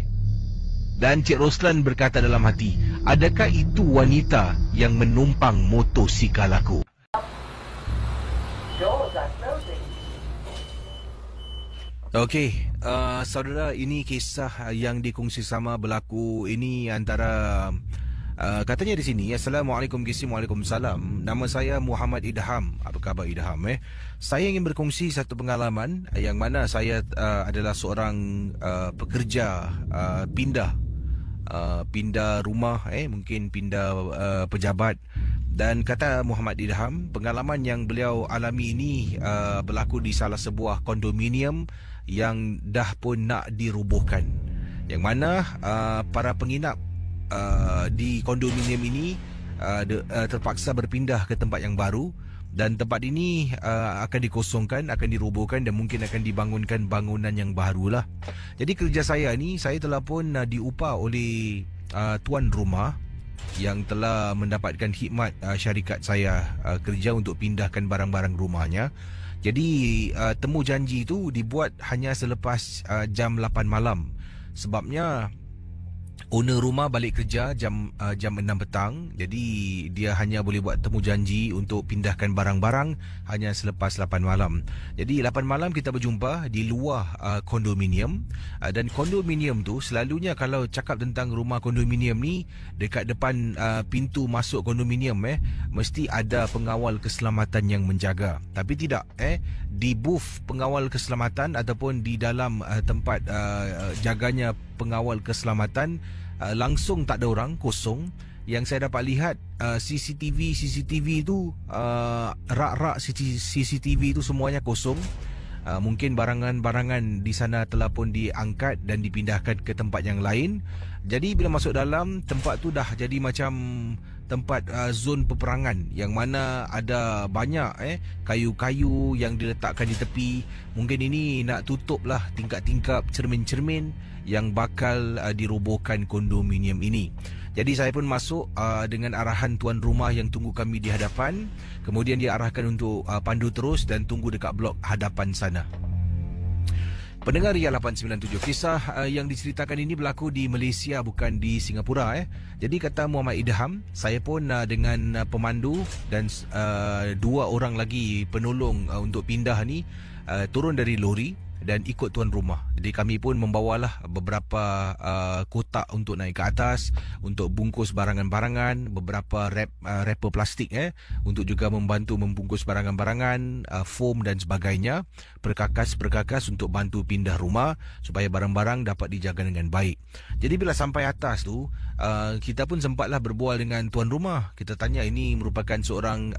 A: Dan Cik Ruslan berkata dalam hati, adakah itu wanita yang menumpang motosikal aku? Okey, saudara, ini kisah yang dikongsi sama berlaku ini antara katanya di sini, Assalamualaikum KC. Waalaikumsalam. Nama saya Muhammad Idham. Apa khabar Idham? Saya ingin berkongsi satu pengalaman yang mana saya adalah seorang pekerja pindah
E: pindah rumah, mungkin pindah pejabat. Dan kata Muhammad Idham, pengalaman yang beliau alami ini berlaku di salah sebuah kondominium yang dah pun nak dirubuhkan, yang mana para penginap di kondominium ini terpaksa berpindah ke tempat yang baru, dan tempat ini akan dikosongkan, akan dirobohkan, dan mungkin akan dibangunkan bangunan yang barulah. Jadi kerja saya ni, saya telah pun diupah oleh tuan rumah yang telah mendapatkan khidmat syarikat saya kerja untuk pindahkan barang-barang rumahnya. Jadi temu janji itu dibuat hanya selepas jam 8 malam. Sebabnya owner rumah balik kerja jam 6 petang. Jadi dia hanya boleh buat temu janji untuk pindahkan barang-barang hanya selepas 8 malam. Jadi 8 malam kita berjumpa di luar kondominium. Dan kondominium tu selalunya kalau cakap tentang rumah kondominium ni, dekat depan pintu masuk kondominium mesti ada pengawal keselamatan yang menjaga. Tapi tidak, di booth pengawal keselamatan ataupun di dalam tempat jaganya pengawal keselamatan, langsung tak ada orang, kosong. Yang saya dapat lihat CCTV tu, rak-rak CCTV tu semuanya kosong. Mungkin barangan-barangan di sana telah pun diangkat dan dipindahkan ke tempat yang lain. Jadi bila masuk dalam, tempat tu dah jadi macam tempat zon peperangan, yang mana ada banyak kayu-kayu yang diletakkan di tepi. Mungkin ini nak tutup lah tingkap-tingkap cermin-cermin yang bakal dirobohkan kondominium ini. Jadi saya pun masuk dengan arahan tuan rumah yang tunggu kami di hadapan. Kemudian dia arahkan untuk pandu terus dan tunggu dekat blok hadapan sana. Pendengar Ria 897, kisah yang diceritakan ini berlaku di Malaysia, bukan di Singapura. Jadi kata Muhammad Idham, saya pun dengan pemandu dan 2 orang lagi penolong untuk pindah ni turun dari lori dan ikut tuan rumah. Jadi kami pun membawalah beberapa kotak untuk naik ke atas, untuk bungkus barangan-barangan, beberapa wrapper plastik untuk juga membantu membungkus barangan-barangan, foam dan sebagainya, perkakas-perkakas untuk bantu pindah rumah supaya barang-barang dapat dijaga dengan baik. Jadi bila sampai atas tu, kita pun sempatlah berbual dengan tuan rumah. Kita tanya, ini merupakan seorang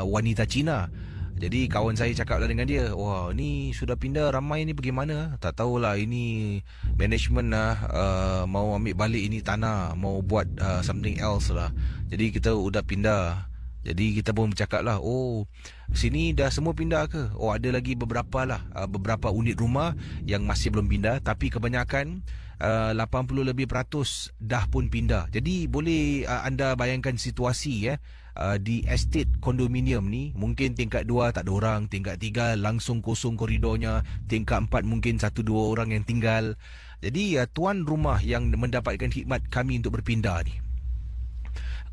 E: wanita Cina. Jadi kawan saya cakaplah dengan dia, wah ni sudah pindah ramai ni bagaimana? Tak tahulah, ini management lah mau ambil balik ini tanah, mau buat something else lah. Jadi kita udah pindah. Jadi kita pun bercakap lah, oh sini dah semua pindah ke? Oh ada lagi beberapa lah, beberapa unit rumah yang masih belum pindah. Tapi kebanyakan 80% lebih dah pun pindah. Jadi boleh anda bayangkan situasi di estate kondominium ni. Mungkin tingkat 2 tak ada orang, tingkat 3 langsung kosong koridornya, tingkat 4 mungkin 1-2 orang yang tinggal. Jadi tuan rumah yang mendapatkan khidmat kami untuk berpindah ni,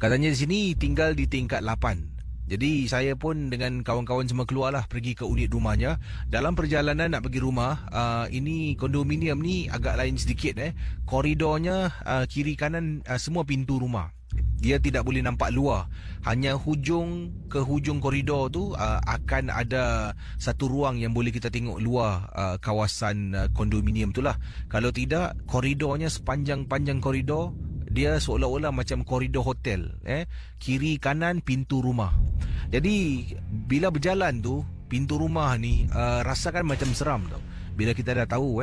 E: katanya di sini tinggal di tingkat 8. Jadi saya pun dengan kawan-kawan semua keluarlah pergi ke unit rumahnya. Dalam perjalanan nak pergi rumah, ini kondominium ni agak lain sedikit. Koridornya kiri kanan semua pintu rumah. Dia tidak boleh nampak luar. Hanya hujung ke hujung koridor tu akan ada satu ruang yang boleh kita tengok luar kawasan kondominium tu lah. Kalau tidak, koridornya sepanjang-panjang koridor, dia seolah-olah macam koridor hotel. Kiri kanan pintu rumah. Jadi bila berjalan tu, pintu rumah ni rasakan macam seram tau. Bila kita dah tahu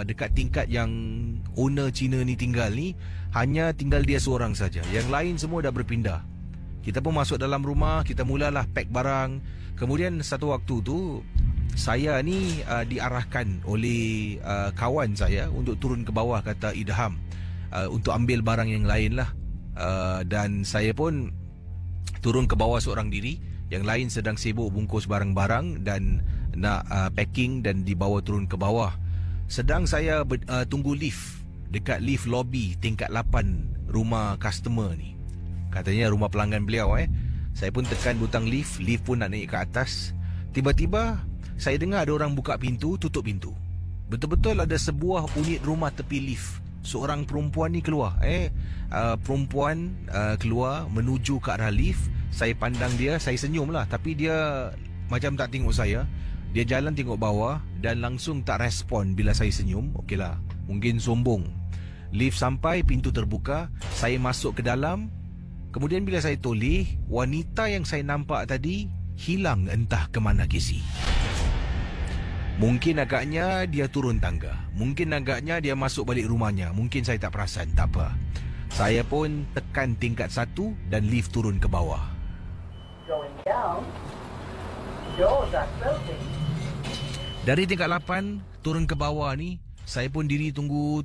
E: dekat tingkat yang owner Cina ni tinggal ni, hanya tinggal dia seorang saja. Yang lain semua dah berpindah. Kita pun masuk dalam rumah, kita mulalah pack barang. Kemudian satu waktu tu, saya ni diarahkan oleh kawan saya untuk turun ke bawah, kata Idham, untuk ambil barang yang lain lah. Dan saya pun turun ke bawah seorang diri. Yang lain sedang sibuk bungkus barang-barang dan nak packing dan dibawa turun ke bawah. Sedang saya tunggu lift dekat lift lobby tingkat 8 rumah customer ni. Katanya rumah pelanggan beliau. Saya pun tekan butang lift, lift pun nak naik ke atas. Tiba-tiba saya dengar ada orang buka pintu, tutup pintu. Betul-betul ada sebuah unit rumah tepi lift. Seorang perempuan ni keluar. Perempuan keluar menuju ke arah lift. Saya pandang dia, saya senyum lah. Tapi dia macam tak tengok saya. Dia jalan tengok bawah dan langsung tak respon bila saya senyum. Okeylah, mungkin sombong. Lift sampai, pintu terbuka, saya masuk ke dalam. Kemudian bila saya toleh, wanita yang saya nampak tadi hilang entah ke mana, Casey. Mungkin agaknya dia turun tangga, mungkin agaknya dia masuk balik rumahnya, mungkin saya tak perasan. Tak apa, saya pun tekan tingkat 1 dan lift turun ke bawah.
F: Going down, doors are closing.
E: Dari tingkat 8 turun ke bawah ni, saya pun diri tunggu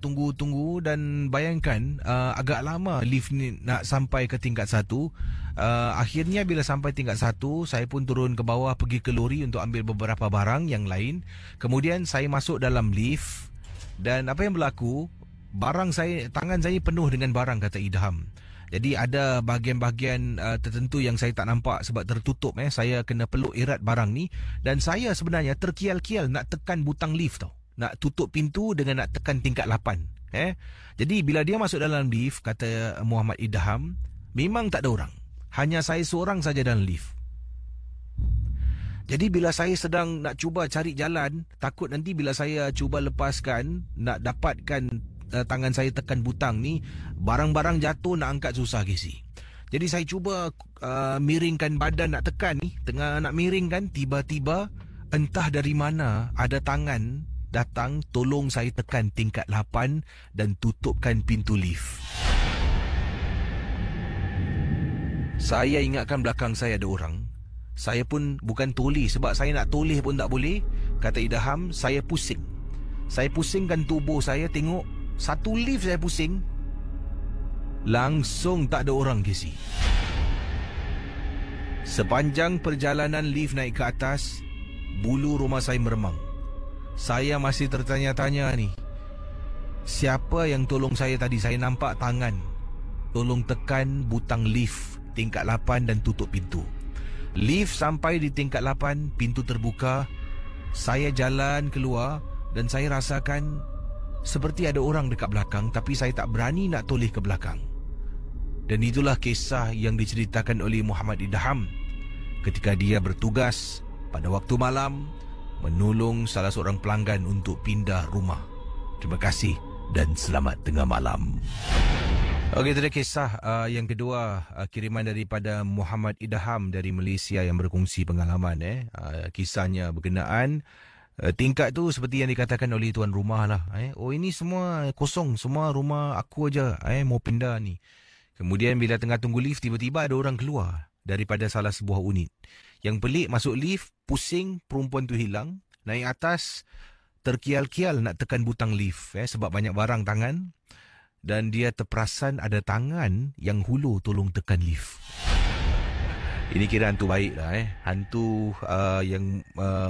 E: dan bayangkan agak lama lift ni nak sampai ke tingkat 1. Akhirnya bila sampai tingkat 1, saya pun turun ke bawah pergi ke lori untuk ambil beberapa barang yang lain. Kemudian saya masuk dalam lift dan apa yang berlaku, tangan saya penuh dengan barang, kata Idham. Jadi ada bahagian-bahagian tertentu yang saya tak nampak sebab tertutup. Saya kena peluk erat barang ni dan saya sebenarnya terkial-kial nak tekan butang lift tau. Nak tutup pintu dengan nak tekan tingkat 8. Jadi bila dia masuk dalam lift, kata Muhammad Idham, memang tak ada orang. Hanya saya seorang saja dalam lift. Jadi bila saya sedang nak cuba cari jalan, takut nanti bila saya cuba lepaskan, nak dapatkan tangan saya tekan butang ni, barang-barang jatuh, nak angkat susah, Casey. Jadi saya cuba miringkan badan nak tekan ni. Tengah nak miringkan, tiba-tiba entah dari mana ada tangan datang tolong saya tekan tingkat 8 dan tutupkan pintu lift. Saya ingatkan belakang saya ada orang. Saya pun bukan toleh, sebab saya nak toleh pun tak boleh. Kata Idham, saya pusing. Saya pusingkan tubuh saya, tengok satu lift saya pusing, langsung tak ada orang, Casey. Sepanjang perjalanan lift naik ke atas, bulu rumah saya meremang. Saya masih tertanya-tanya ni, siapa yang tolong saya tadi? Saya nampak tangan tolong tekan butang lift tingkat 8 dan tutup pintu. Lift sampai di tingkat 8, pintu terbuka. Saya jalan keluar dan saya rasakan seperti ada orang dekat belakang, tapi saya tak berani nak toleh ke belakang. Dan itulah kisah yang diceritakan oleh Muhammad Idham ketika dia bertugas pada waktu malam menolong salah seorang pelanggan untuk pindah rumah. Terima kasih dan selamat tengah malam. Okey, itu dia kisah yang kedua, kiriman daripada Muhammad Idham dari Malaysia yang berkongsi pengalaman. Kisahnya berkenaan tingkat tu seperti yang dikatakan oleh tuan rumah lah. Oh, ini semua kosong, semua rumah aku aja mau pindah ni. Kemudian bila tengah tunggu lift, tiba-tiba ada orang keluar daripada salah sebuah unit. Yang pelik, masuk lift, pusing, perempuan tu hilang. Naik atas, terkial-kial nak tekan butang lift sebab banyak barang tangan. Dan dia terperasan ada tangan yang hulur tolong tekan lift. Ini kira hantu baik lah. Hantu yang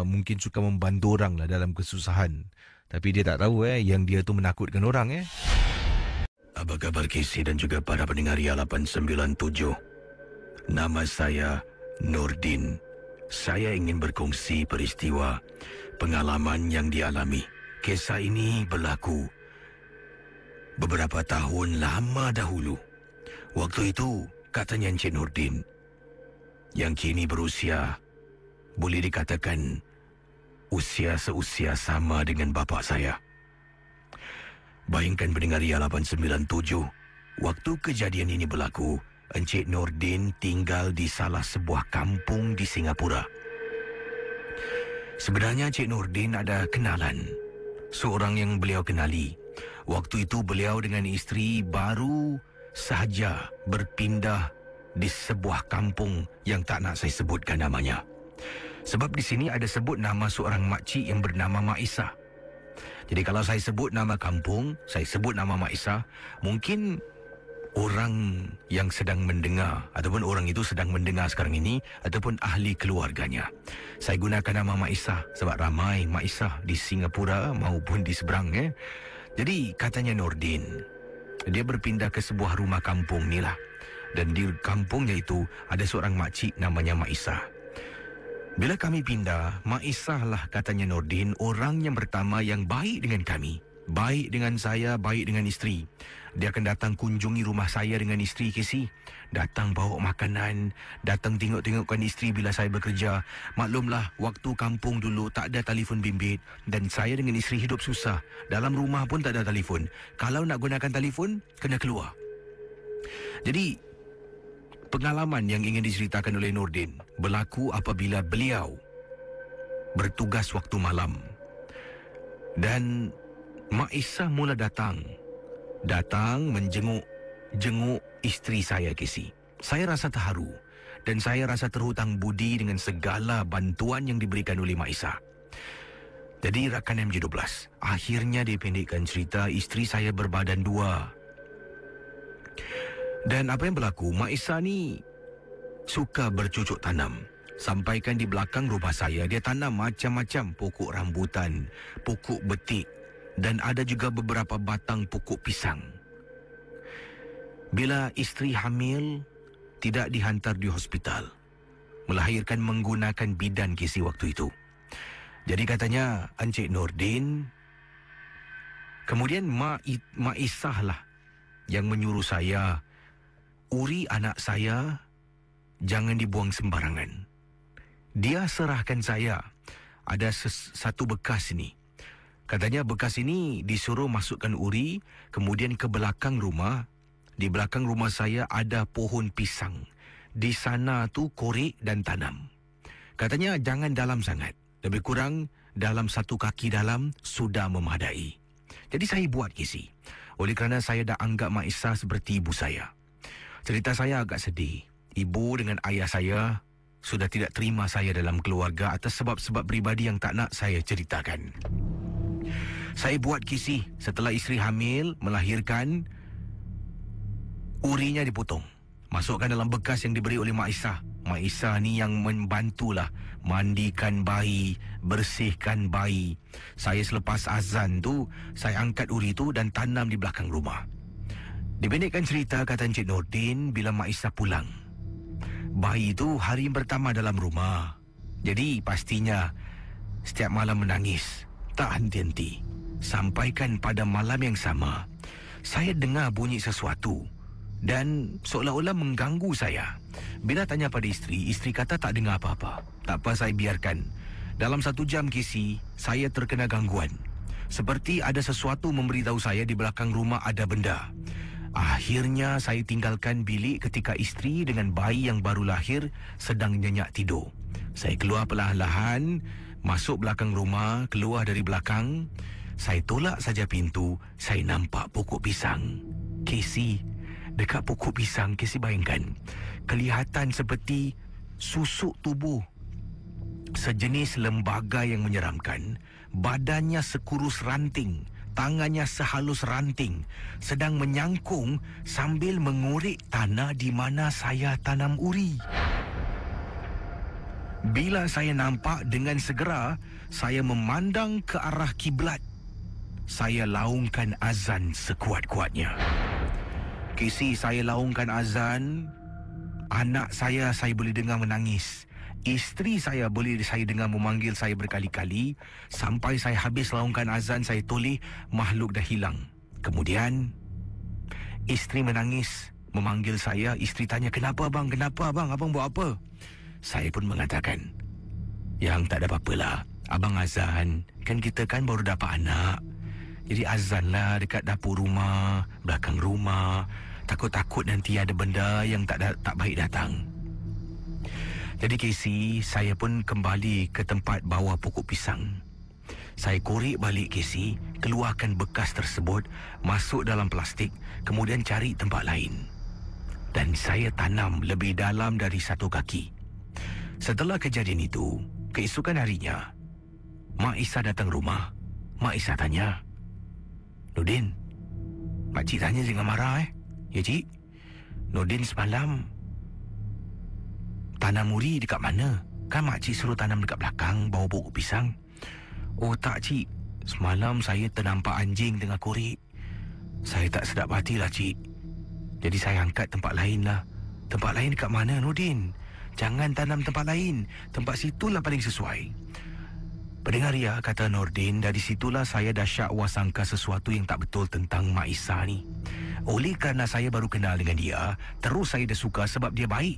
E: mungkin suka membantu orang lah dalam kesusahan. Tapi dia tak tahu yang dia tu menakutkan orang.
A: Apa khabar, Casey dan juga para pendengar Ria 897? Nama saya Nordin. Saya ingin berkongsi peristiwa pengalaman yang dialami. Kisah ini berlaku beberapa tahun lama dahulu. Waktu itu, katanya Encik Nordin, yang kini berusia, boleh dikatakan usia seusia sama dengan bapa saya. Bayangkan pendengar Ria 897, waktu kejadian ini berlaku, Encik Nordin tinggal di salah sebuah kampung di Singapura. Sebenarnya Encik Nordin ada kenalan, seorang yang beliau kenali. Waktu itu beliau dengan isteri baru sahaja berpindah di sebuah kampung yang tak nak saya sebutkan namanya. Sebab di sini ada sebut nama seorang makcik yang bernama Mak Isa. Jadi kalau saya sebut nama kampung, saya sebut nama Mak Isa, mungkin orang yang sedang mendengar ataupun orang itu sedang mendengar sekarang ini ataupun ahli keluarganya. Saya gunakan nama Mak Isa sebab ramai Mak Isa di Singapura maupun di seberang. Jadi katanya Nordin, dia berpindah ke sebuah rumah kampung ni lah. Dan di kampungnya itu ada seorang makcik namanya Mak Isa. Bila kami pindah, Mak Isa lah, katanya Nordin, orang yang pertama yang baik dengan kami. Baik dengan saya, baik dengan isteri.
E: Dia akan datang kunjungi rumah saya dengan isteri Casey. Datang bawa makanan, datang tengok-tengokkan isteri bila saya bekerja. Maklumlah, waktu kampung dulu tak ada telefon bimbit dan saya dengan isteri hidup susah. Dalam rumah pun tak ada telefon. Kalau nak gunakan telefon, kena keluar. Jadi, pengalaman yang ingin diceritakan oleh Nordin berlaku apabila beliau bertugas waktu malam. Dan Mak Isah mula datang menjenguk isteri saya, Casey. Saya rasa terharu dan saya rasa terhutang budi dengan segala bantuan yang diberikan oleh Mak Isah. Jadi rakan MJ12, akhirnya dipendekkan cerita, isteri saya berbadan 2. Dan apa yang berlaku, Mak Isah ni suka bercucuk tanam. Sampaikan di belakang rumah saya, dia tanam macam-macam pokok rambutan, pokok betik dan ada juga beberapa batang pokok pisang. Bila isteri hamil, tidak dihantar di hospital, melahirkan menggunakan bidan Casey waktu itu. Jadi katanya Encik Nordin, kemudian Mak Isah lah yang menyuruh saya, uri anak saya jangan dibuang sembarangan. Dia serahkan saya ada satu bekas ni. Katanya bekas ini disuruh masukkan uri, kemudian ke belakang rumah. Di belakang rumah saya ada pohon pisang. Di sana tu korek dan tanam. Katanya jangan dalam sangat. Lebih kurang dalam 1 kaki dalam sudah memadai. Jadi saya buat, Casey. Oleh kerana saya dah anggap Mak Isah seperti ibu saya. Cerita saya agak sedih. Ibu dengan ayah saya sudah tidak terima saya dalam keluarga atas sebab-sebab pribadi yang tak nak saya ceritakan. Saya buat, Casey, setelah isteri hamil, melahirkan, urinya dipotong. Masukkan dalam bekas yang diberi oleh Mak Isah. Mak Isah ni yang membantulah mandikan bayi, bersihkan bayi. Saya selepas azan tu, saya angkat uri tu dan tanam di belakang rumah. Dipendekkan cerita, kata Encik Nordin, bila Mak Isah pulang, bayi tu hari pertama dalam rumah. Jadi pastinya setiap malam menangis, tak henti-henti. Sampaikan pada malam yang sama, saya dengar bunyi sesuatu dan seolah-olah mengganggu saya. Bila tanya pada isteri kata tak dengar apa-apa. Tak apa, saya biarkan. Dalam 1 jam, Casey, saya terkena gangguan. Seperti ada sesuatu memberitahu saya di belakang rumah ada benda. Akhirnya saya tinggalkan bilik ketika isteri dengan bayi yang baru lahir sedang nyenyak tidur. Saya keluar perlahan-lahan, masuk belakang rumah, keluar dari belakang. Saya tolak saja pintu, saya nampak pokok pisang. Casey, dekat pokok pisang, Casey bayangkan, kelihatan seperti susuk tubuh sejenis lembaga yang menyeramkan. Badannya sekurus ranting, tangannya sehalus ranting, sedang menyangkung sambil mengorek tanah di mana saya tanam uri. Bila saya nampak, dengan segera saya memandang ke arah kiblat. Saya laungkan azan sekuat-kuatnya. Casey, saya laungkan azan. Anak saya boleh dengar menangis. Isteri saya boleh saya dengar memanggil saya berkali-kali. Sampai saya habis laungkan azan, saya toleh makhluk dah hilang. Kemudian isteri menangis, memanggil saya. Isteri tanya, kenapa abang? Kenapa abang? Abang buat apa? Saya pun mengatakan, yang tak ada apa-apalah, abang azan. Kan kita kan baru dapat anak. Jadi azanlah dekat dapur rumah, belakang rumah. Takut-takut nanti ada benda yang tak baik datang. Jadi Casey, saya pun kembali ke tempat bawah pokok pisang. Saya korek balik Casey, keluarkan bekas tersebut, masuk dalam plastik, kemudian cari tempat lain. Dan saya tanam lebih dalam dari 1 kaki. Setelah kejadian itu, keesokan harinya, Mak Isah datang rumah. Mak Isah tanya, Nordin, makcik tanya jangan marah Ya cik, Nordin semalam tanam uri dekat mana? Kan makcik suruh tanam dekat belakang bawah pokok pisang. Oh tak cik, semalam saya ternampak anjing tengah korek. Saya tak sedap hatilah cik. Jadi saya angkat tempat lain lah. Tempat lain dekat mana Nordin? Jangan tanam tempat lain. Tempat situlah paling sesuai.
A: Pendengar Ria, kata Nordin, dari situlah saya dah syakwa sangka sesuatu yang tak betul tentang Mak Isa ni. Oleh kerana saya baru kenal dengan dia, terus saya dah suka sebab dia baik.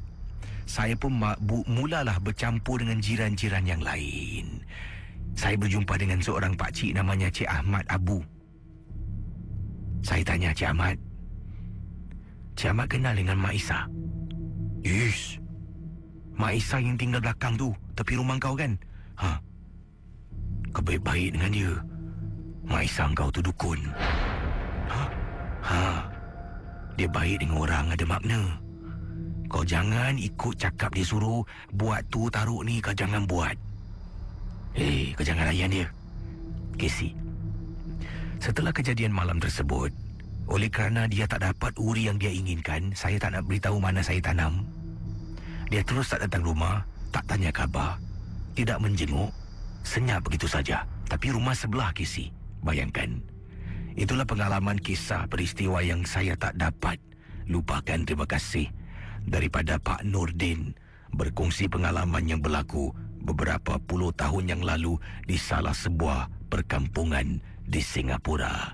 A: Saya pun mulalah bercampur dengan jiran-jiran yang lain. Saya berjumpa dengan seorang pakcik namanya Cik Ahmad Abu. Saya tanya Cik Ahmad, Cik Ahmad kenal dengan Mak Isa? Yes, Mak Isa yang tinggal belakang tu, tepi rumah kau kan? Kau baik-baik dengan dia. Mak Isa kau tu dukun. Dia baik dengan orang ada makna. Kau jangan ikut cakap dia suruh buat tu taruh ni, kau jangan buat. Kau jangan layan dia. Casey, setelah kejadian malam tersebut, oleh kerana dia tak dapat uri yang dia inginkan, saya tak nak beritahu mana saya tanam. Dia terus tak datang rumah, tak tanya khabar, tidak menjenguk, senyap begitu saja. Tapi rumah sebelah Casey, bayangkan. Itulah pengalaman kisah peristiwa yang saya tak dapat lupakan. Terima kasih daripada Pak Nordin, berkongsi pengalaman yang berlaku beberapa puluh tahun yang lalu di salah sebuah perkampungan di Singapura.